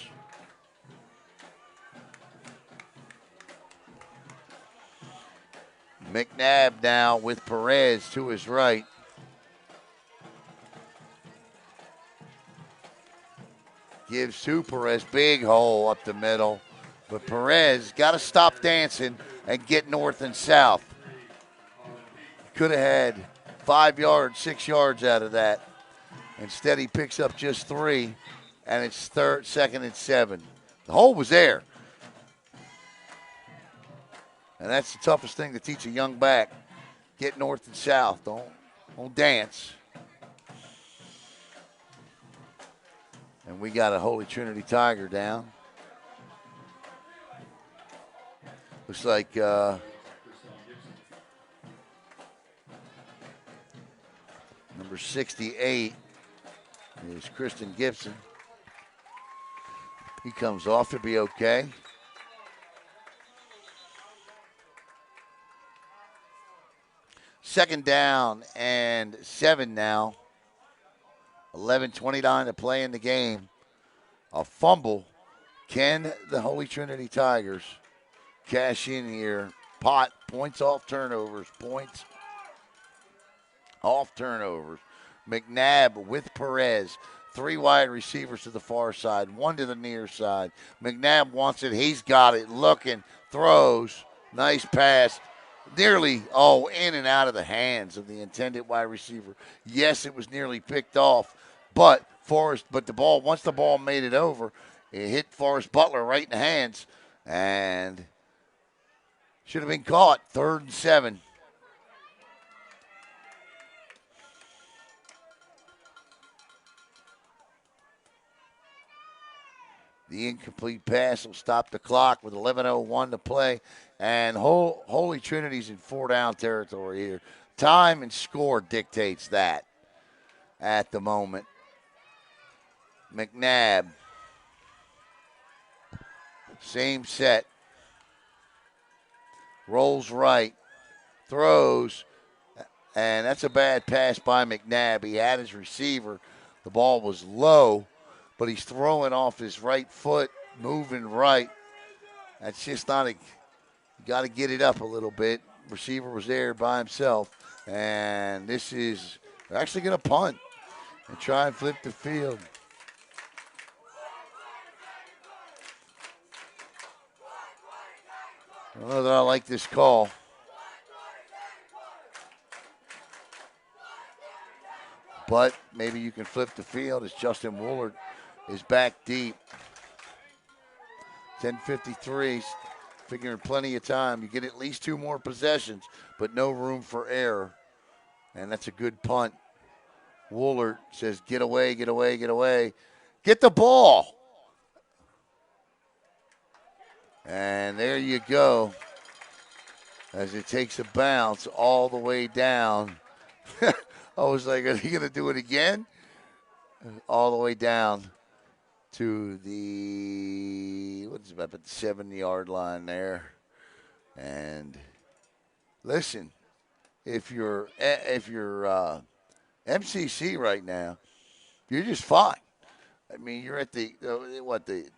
McNabb now with Perez to his right. Gives to Perez, big hole up the middle. But Perez got to stop dancing and get north and south. Could have had 5 yards, 6 yards out of that. Instead, he picks up just 3, and it's 2nd and 7. The hole was there. And that's the toughest thing to teach a young back. Get north and south. Don't dance. And we got a Holy Trinity Tiger down. Looks like number 68 is Kristen Gibson. He comes off to be okay. Second down and 7 now. 11:29 to play in the game. A fumble. Can the Holy Trinity Tigers cash in here? Points off turnovers. Points off turnovers. McNabb with Perez. 3 wide receivers to the far side. 1 to the near side. McNabb wants it. He's got it. Looking. Throws. Nice pass. Nearly, in and out of the hands of the intended wide receiver. Yes, it was nearly picked off, but the ball, once the ball made it over, it hit Forrest Butler right in the hands, and should have been caught. 3rd and 7. The incomplete pass will stop the clock with 11:01 to play. And Holy Trinity's in 4-down territory here. Time and score dictates that at the moment. McNabb. Same set. Rolls right. Throws. And that's a bad pass by McNabb. He had his receiver. The ball was low, but he's throwing off his right foot, moving right. That's just not a... You got to get it up a little bit. Receiver was there by himself. And this is... They're actually going to punt and try and flip the field. I don't know that I like this call. But maybe you can flip the field as Justin Woolard is back deep. 10:53, figuring plenty of time. You get at least 2 more possessions, but no room for error. And that's a good punt. Woolard says, get away, get away, get away. Get the ball. And there you go. As it takes a bounce all the way down. I was like, are they going to do it again? All the way down to the, what's about the 7-yard line there. And listen, if you're MCC right now, you're just fine. I mean, you're at the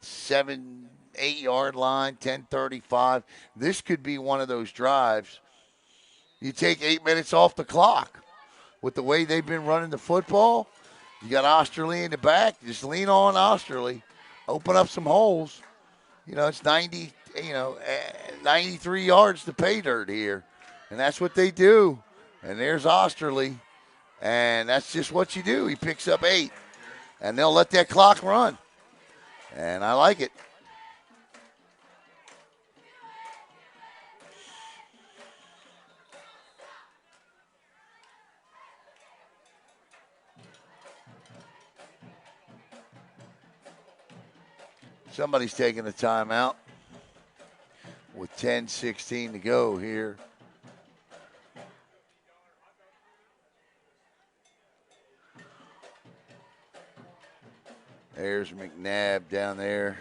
7, 8-yard line, 10:35. This could be one of those drives. You take 8 minutes off the clock. With the way they've been running the football, You got Osterley in the back. Just lean on Osterley. Open up some holes. It's 93 yards to pay dirt here. And that's what they do. And there's Osterley. And that's just what you do. He picks up 8. And they'll let that clock run. And I like it. Somebody's taking a timeout with 10:16 to go here. There's McNabb down there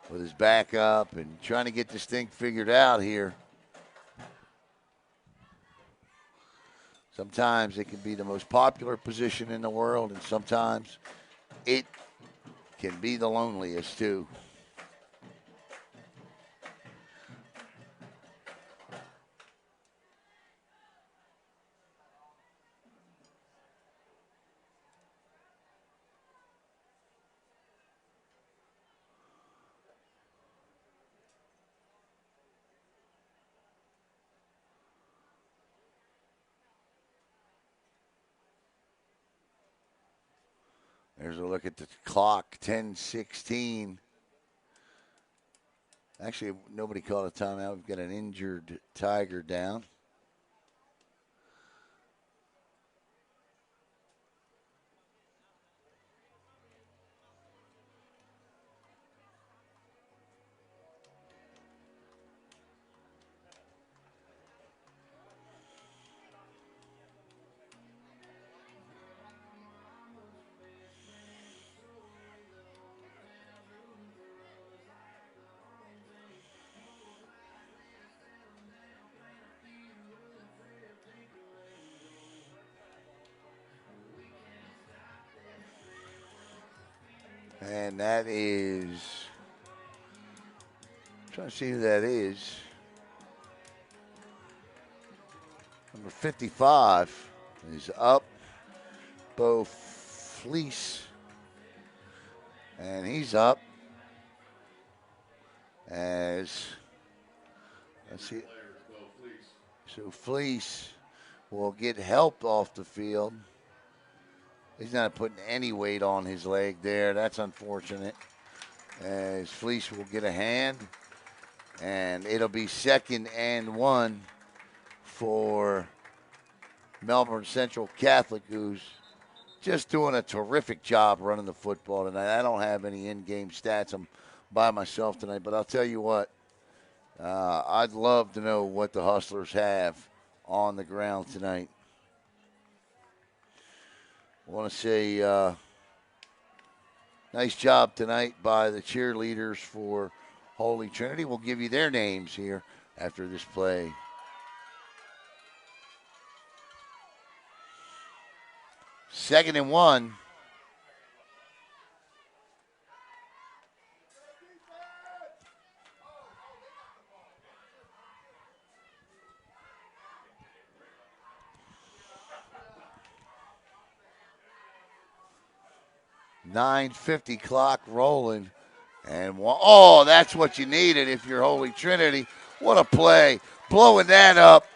with his back up and trying to get this thing figured out here. Sometimes it can be the most popular position in the world, and sometimes it can be the loneliest too. There's a look at the clock, 10:16. Actually, nobody called a timeout. We've got an injured Tiger down. And that is, I'm trying to see who that is. Number 55 is up. Bo Fleece. And he's up. As, let's see. So Fleece will get helped off the field. He's not putting any weight on his leg there. That's unfortunate. As Fleece will get a hand. And it'll be 2nd and 1 for Melbourne Central Catholic, who's just doing a terrific job running the football tonight. I don't have any in-game stats. I'm by myself tonight. But I'll tell you what, I'd love to know what the Hustlers have on the ground tonight. I want to say nice job tonight by the cheerleaders for Holy Trinity. We'll give you their names here after this play. Second and 1. .950 clock rolling. And that's what you needed if you're Holy Trinity. What a play. Blowing that up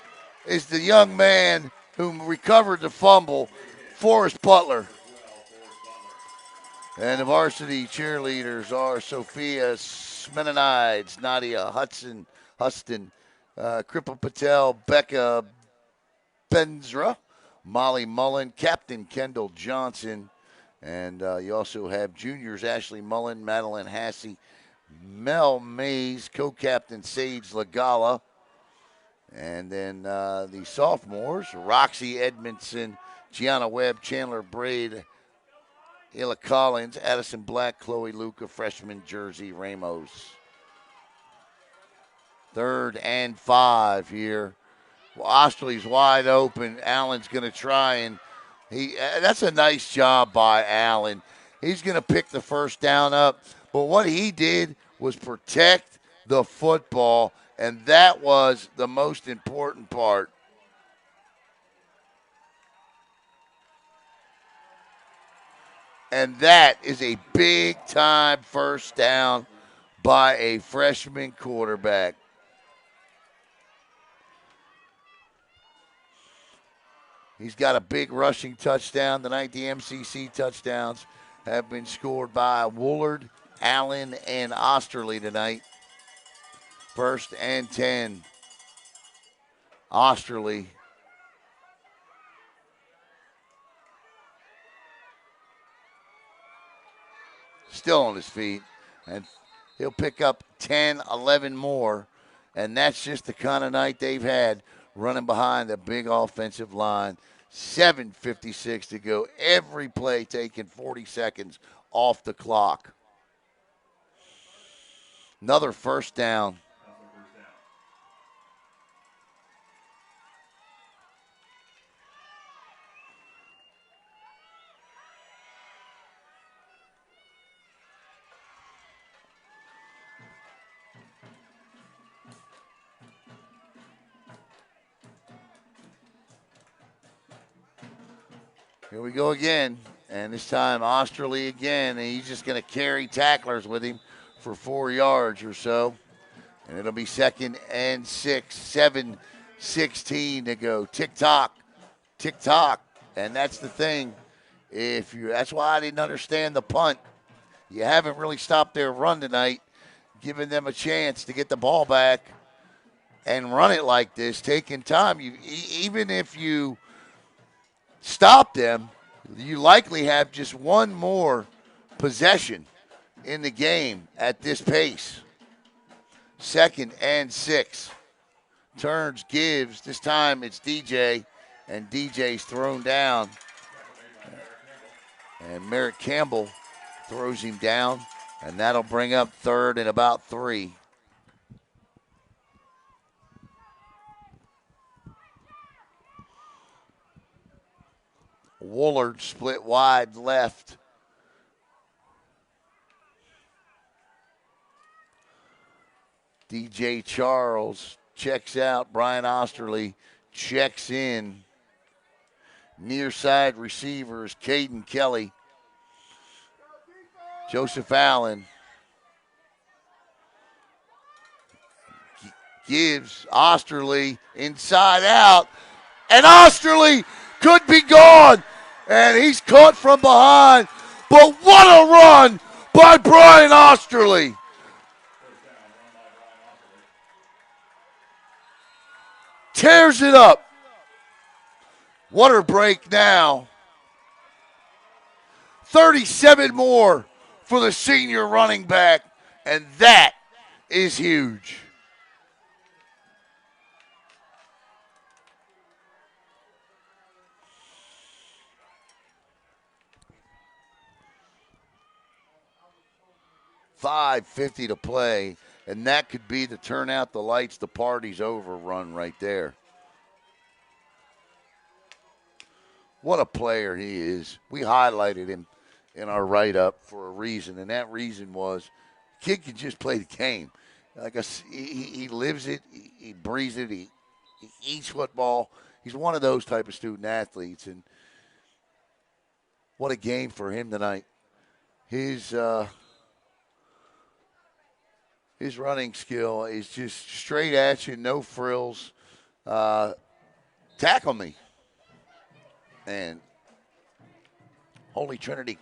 is the young man who recovered the fumble, Forrest Butler. And the varsity cheerleaders are Sophia Smenides, Nadia Huston, Kripa Patel, Becca Benzra, Molly Mullen, Captain Kendall Johnson, and you also have juniors Ashley Mullen, Madeline Hassey, Mel Mays, co-captain Sage Lagala, and then the sophomores, Roxy Edmondson, Gianna Webb, Chandler Braid, Ella Collins, Addison Black, Chloe Luca, freshman Jersey Ramos. 3rd and 5 here. Well, Osterley's wide open. Allen's going to try, and that's a nice job by Allen. He's going to pick the first down up. But what he did was protect the football, and that was the most important part. And that is a big-time first down by a freshman quarterback. He's got a big rushing touchdown tonight. The MCC touchdowns have been scored by Woolard, Allen, and Osterley tonight. 1st and 10. Osterley. Still on his feet. And he'll pick up 10, 11 more. And that's just the kind of night they've had running behind a big offensive line. 7:56 to go. Every play taking 40 seconds off the clock. Another first down. Here we go again. And this time Osterley again. And he's just going to carry tacklers with him for 4 yards or so. And it'll be 2nd and 6. 7:16 to go. Tick-tock. Tick-tock. And that's the thing. That's why I didn't understand the punt. You haven't really stopped their run tonight, giving them a chance to get the ball back and run it like this, taking time. Even if you stop them, you likely have just one more possession in the game at this pace. 2nd and 6. Turns, gives. This time it's DJ, and DJ's thrown down. And Merrick Campbell throws him down, and that'll bring up 3rd and about 3. Woolard split wide left. DJ Charles checks out. Brian Osterley checks in. Near side receivers, Caden Kelly. Joseph Allen. Gives Osterley inside out. And Osterley could be gone. And he's caught from behind. But what a run by Brian Osterley. Tears it up. Water break now. 37 more for the senior running back. And that is huge. $5:50 to play, and that could be the turn out the lights, the party's over run right there. What a player he is. We highlighted him in our write-up for a reason, and that reason was the kid can just play the game. Like he lives it, he breathes it, he eats football. He's one of those type of student athletes, and what a game for him tonight. His running skill is just straight at you, no frills. Tackle me. And Holy Trinity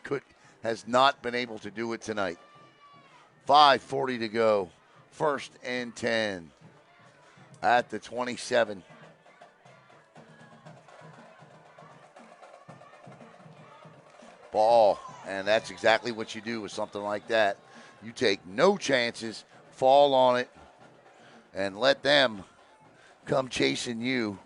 has not been able to do it tonight. 5:40 to go. 1st and 10 at the 27. Ball. And that's exactly what you do with something like that. You take no chances, fall on it, and let them come chasing you.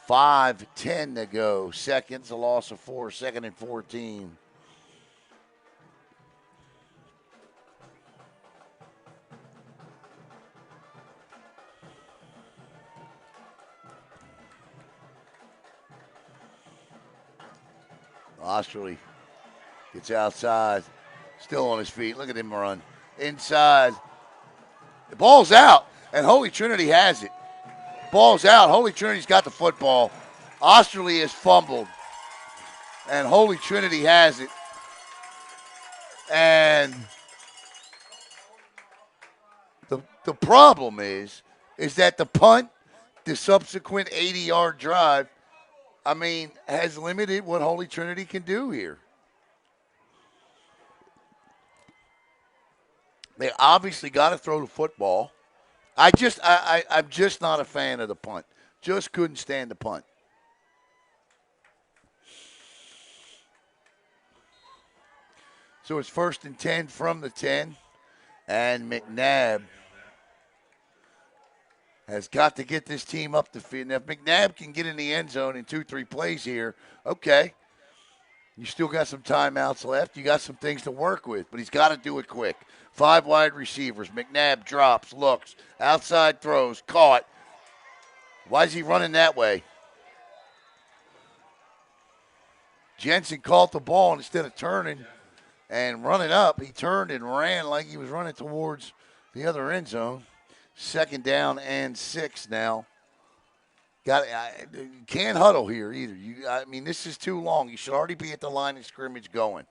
$5:10 to go. Seconds, a loss of 4. 2nd and 14. Osterley gets outside, still on his feet. Look at him run. Inside. The ball's out. And Holy Trinity has it. Ball's out. Holy Trinity's got the football. Osterley has fumbled. And Holy Trinity has it. And the problem is that the punt, the subsequent 80-yard drive, has limited what Holy Trinity can do here. They obviously got to throw the football. I'm just not a fan of the punt. Just couldn't stand the punt. So it's 1st and 10 from the 10. And McNabb has got to get this team up the field. Now, if McNabb can get in the end zone in 2-3 plays here, okay. You still got some timeouts left. You got some things to work with, but he's got to do it quick. 5 wide receivers. McNabb drops, looks, outside throws, caught. Why is he running that way? Jensen caught the ball, and instead of turning and running up, he turned and ran like he was running towards the other end zone. 2nd down and 6 now. Can't huddle here either. This is too long. You should already be at the line of scrimmage going.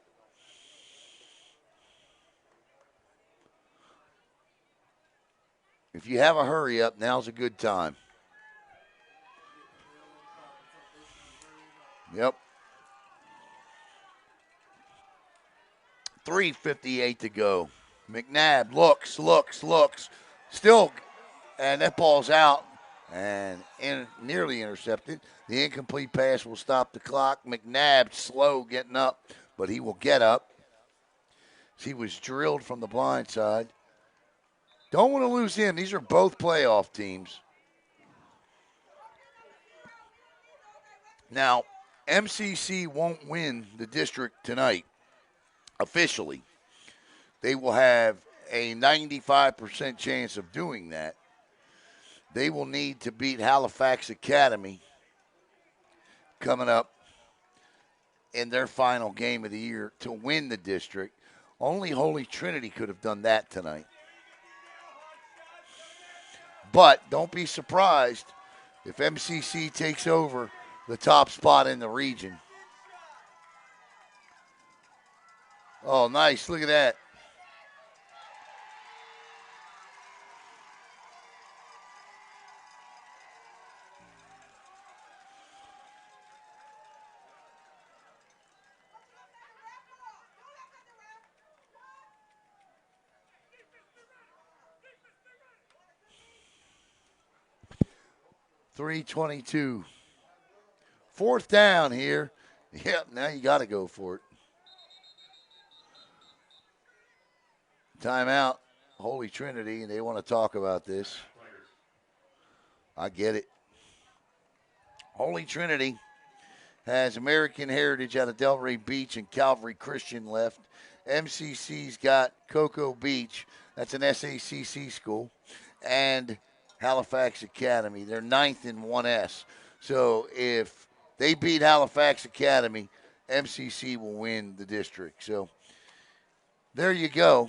If you have a hurry up, now's a good time. Yep. 3:58 to go. McNabb looks. Still, and that ball's out and nearly intercepted. The incomplete pass will stop the clock. McNabb slow getting up, but he will get up. He was drilled from the blind side. Don't want to lose him. These are both playoff teams. Now, MCC won't win the district tonight officially. They will have a 95% chance of doing that. They will need to beat Halifax Academy coming up in their final game of the year to win the district. Only Holy Trinity could have done that tonight. But don't be surprised if MCC takes over the top spot in the region. Oh, nice. Look at that. .322. 4th down here. Yep, now you got to go for it. Timeout, Holy Trinity, and they want to talk about this. I get it. Holy Trinity has American Heritage out of Delray Beach and Calvary Christian left. MCC's got Cocoa Beach. That's an SACC school. And Halifax Academy. They're 9th in 1S. So if they beat Halifax Academy, MCC will win the district. So there you go.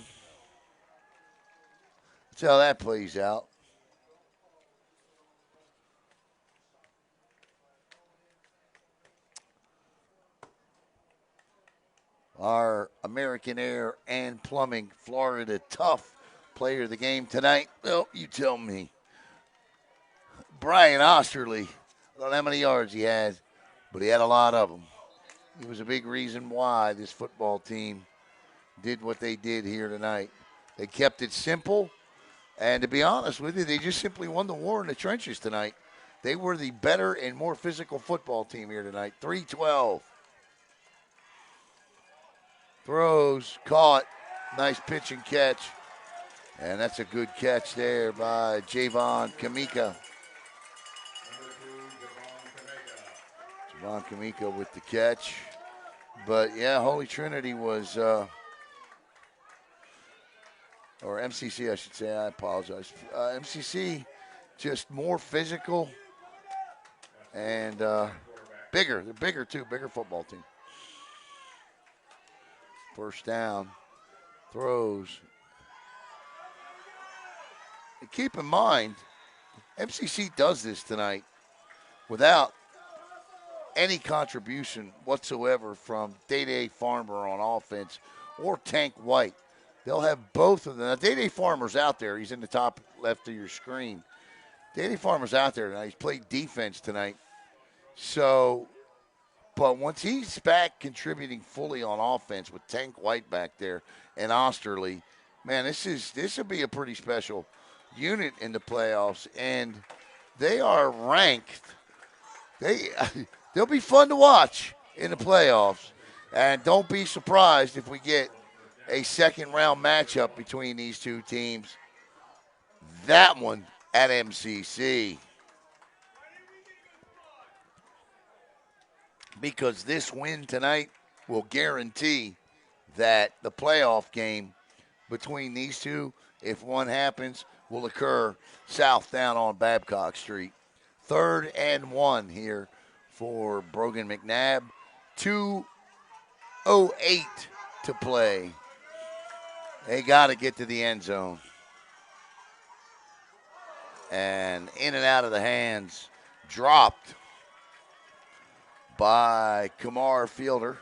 That's how that plays out. Our American Air and Plumbing Florida Tough player of the game tonight. Well, you tell me. Brian Osterley. I don't know how many yards he had, but he had a lot of them. He was a big reason why this football team did what they did here tonight. They kept it simple, and to be honest with you, they just simply won the war in the trenches tonight. They were the better and more physical football team here tonight. 3-12. Throws, caught, nice pitch and catch. And that's a good catch there by Javon Kamika. Javon Kamika with the catch. But, yeah, Holy Trinity was, or MCC, I should say. I apologize. MCC just more physical and bigger. They're bigger, too. Bigger football team. First down. Throws. keep in mind, MCC does this tonight without any contribution whatsoever from Day Farmer on offense or Tank White. They'll have both of them. Now, Day Farmer's out there. He's in the top left of your screen. Day Farmer's out there tonight. He's played defense tonight. So, but once he's back contributing fully on offense with Tank White back there and Osterley, man, this will be a pretty special unit in the playoffs. And they are ranked. They'll be fun to watch in the playoffs. And don't be surprised if we get a second-round matchup between these two teams. That one at MCC. Because this win tonight will guarantee that the playoff game between these two, if one happens, will occur south down on Babcock Street. 3rd and 1 here for Brogan McNabb. 2:08 to play. They got to get to the end zone. And in and out of the hands, dropped by Kamar Fielder.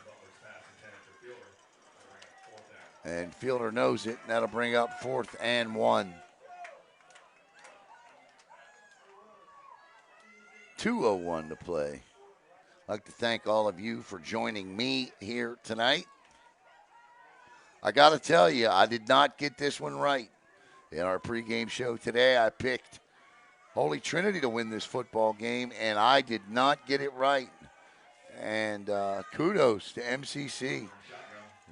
And Fielder knows it. That'll bring up 4th and 1. 2:01 to play. I'd like to thank all of you for joining me here tonight. I got to tell you, I did not get this one right. In our pregame show today, I picked Holy Trinity to win this football game, and I did not get it right. And kudos to MCC.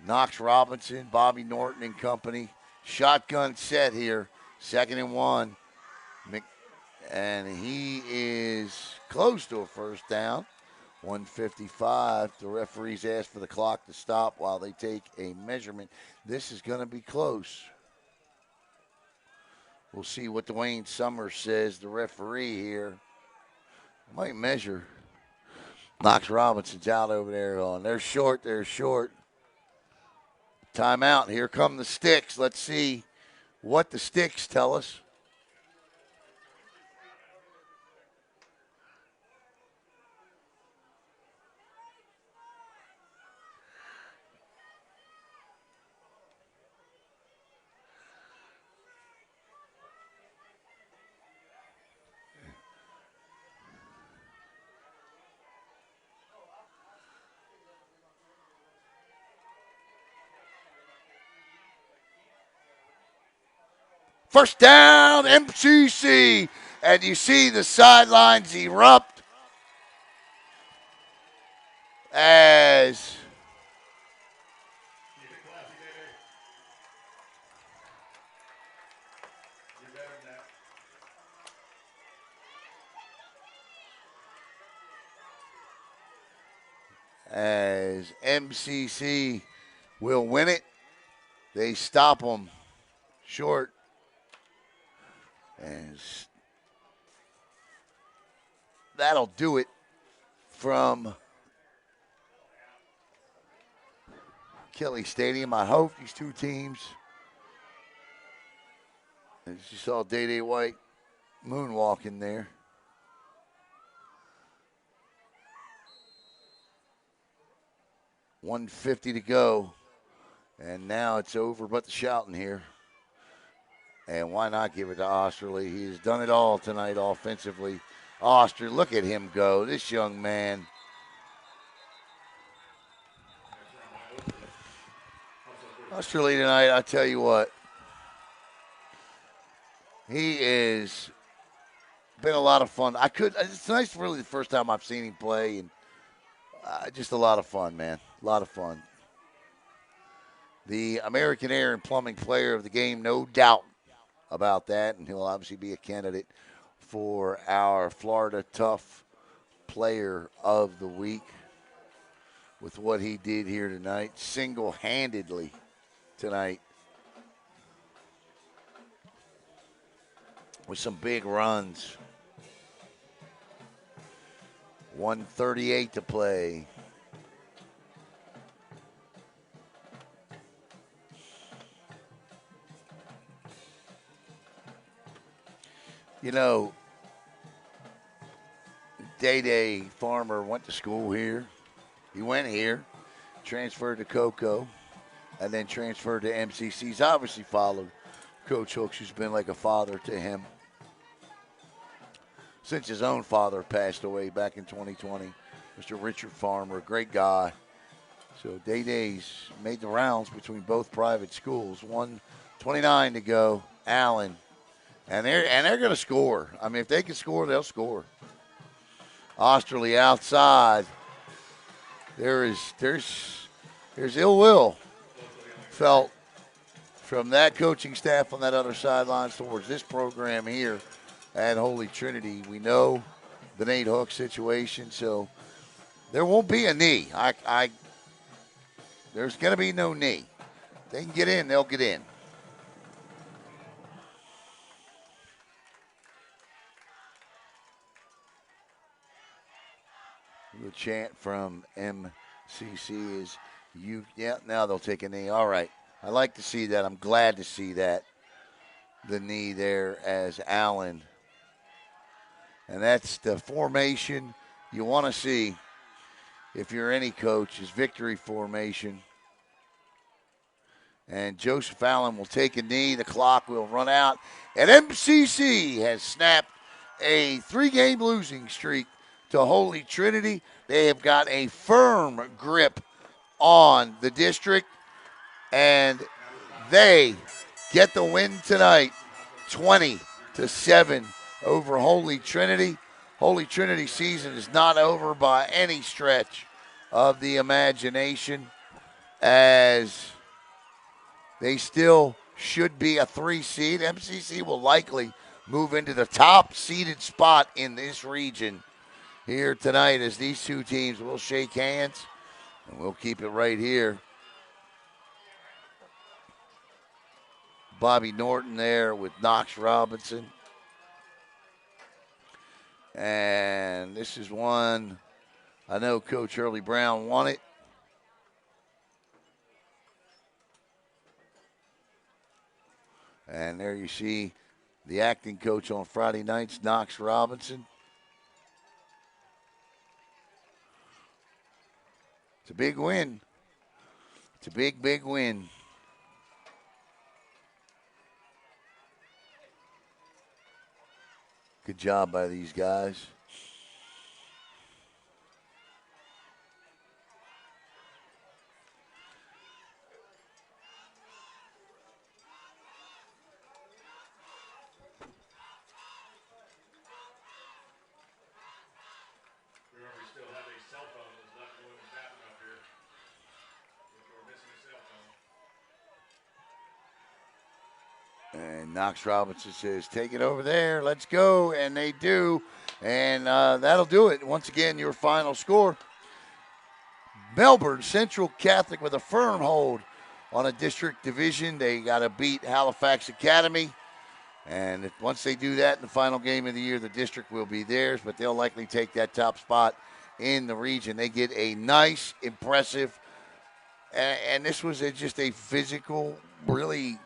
Knox Robinson, Bobby Norton and company. Shotgun set here, 2nd and 1. And he is close to a first down. 1:55. The referees ask for the clock to stop while they take a measurement. This is going to be close. We'll see what Dwayne Summers says, the referee here. Might measure. Knox Robinson's out over there on. They're short. Timeout. Here come the sticks. Let's see what the sticks tell us. First down, MCC. And you see the sidelines erupt as MCC will win it. They stop them short. And that'll do it from Kelly Stadium. I hope these two teams, as you saw Day White moonwalking there. $150 to go. And now it's over but the shouting here. And why not give it to Osterley? He's done it all tonight offensively. Oster, look at him go. This young man. Osterley tonight, I tell you what. He is been a lot of fun. Tonight's really the first time I've seen him play. And just a lot of fun, man. A lot of fun. The American Air and Plumbing Player of the Game, no doubt about that, and he'll obviously be a candidate for our Florida Tough Player of the Week with what he did here tonight, single-handedly tonight, with some big runs. 1:38 to play. You know, Day Farmer went to school here. He went here, transferred to Cocoa, and then transferred to MCC. He's obviously followed Coach Hooks, who's been like a father to him since his own father passed away back in 2020. Mr. Richard Farmer, a great guy. So Day's made the rounds between both private schools. 1:29 to go. Allen, and they're going to score. I mean, if they can score, they'll score. Osterley outside. There's ill will felt from that coaching staff on that other sidelines towards this program here at Holy Trinity. We know the Nate Hook situation, so there won't be a knee. There's going to be no knee. If they can get in, they'll get in. The chant from MCC is, now they'll take a knee. All right. I like to see that. I'm glad to see that. The knee there as Allen. And that's the formation you want to see if you're any coach, is victory formation. And Joseph Allen will take a knee. The clock will run out. And MCC has snapped a 3-game losing streak to Holy Trinity. They have got a firm grip on the district, and they get the win tonight, 20-7 over Holy Trinity. Holy Trinity season is not over by any stretch of the imagination, as they still should be a 3 seed. MCC will likely move into the top seeded spot in this region here tonight, as these two teams will shake hands, and we'll keep it right here. Bobby Norton there with Knox Robinson. And this is one I know Coach Hurley Brown won it. And there you see the acting coach on Friday nights, Knox Robinson. It's a big win. It's a big, big win. Good job by these guys. Remember, we still have a cell phone that's not going to happen up here. We're missing a cell phone. And Knox Robinson says, take it over there. Let's go. And they do. And that'll do it. Once again, your final score. Melbourne Central Catholic with a firm hold on a district division. They got to beat Halifax Academy. And once they do that in the final game of the year, the district will be theirs, but they'll likely take that top spot in the region. They get a nice, impressive, and this was just a physical, really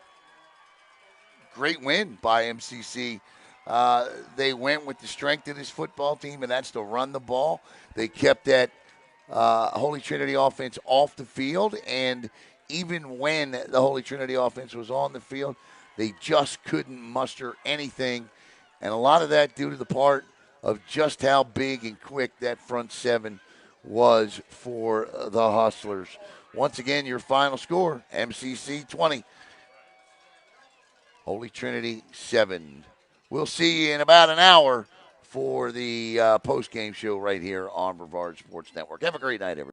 great win by MCC. They went with the strength of this football team, and that's to run the ball. They kept that Holy Trinity offense off the field, and even when the Holy Trinity offense was on the field, they just couldn't muster anything, and a lot of that due to the part of just how big and quick that front seven was for the Hustlers. Once again, your final score, MCC 20, Holy Trinity 7. We'll see you in about an hour for the post-game show right here on Brevard Sports Network. Have a great night, everybody.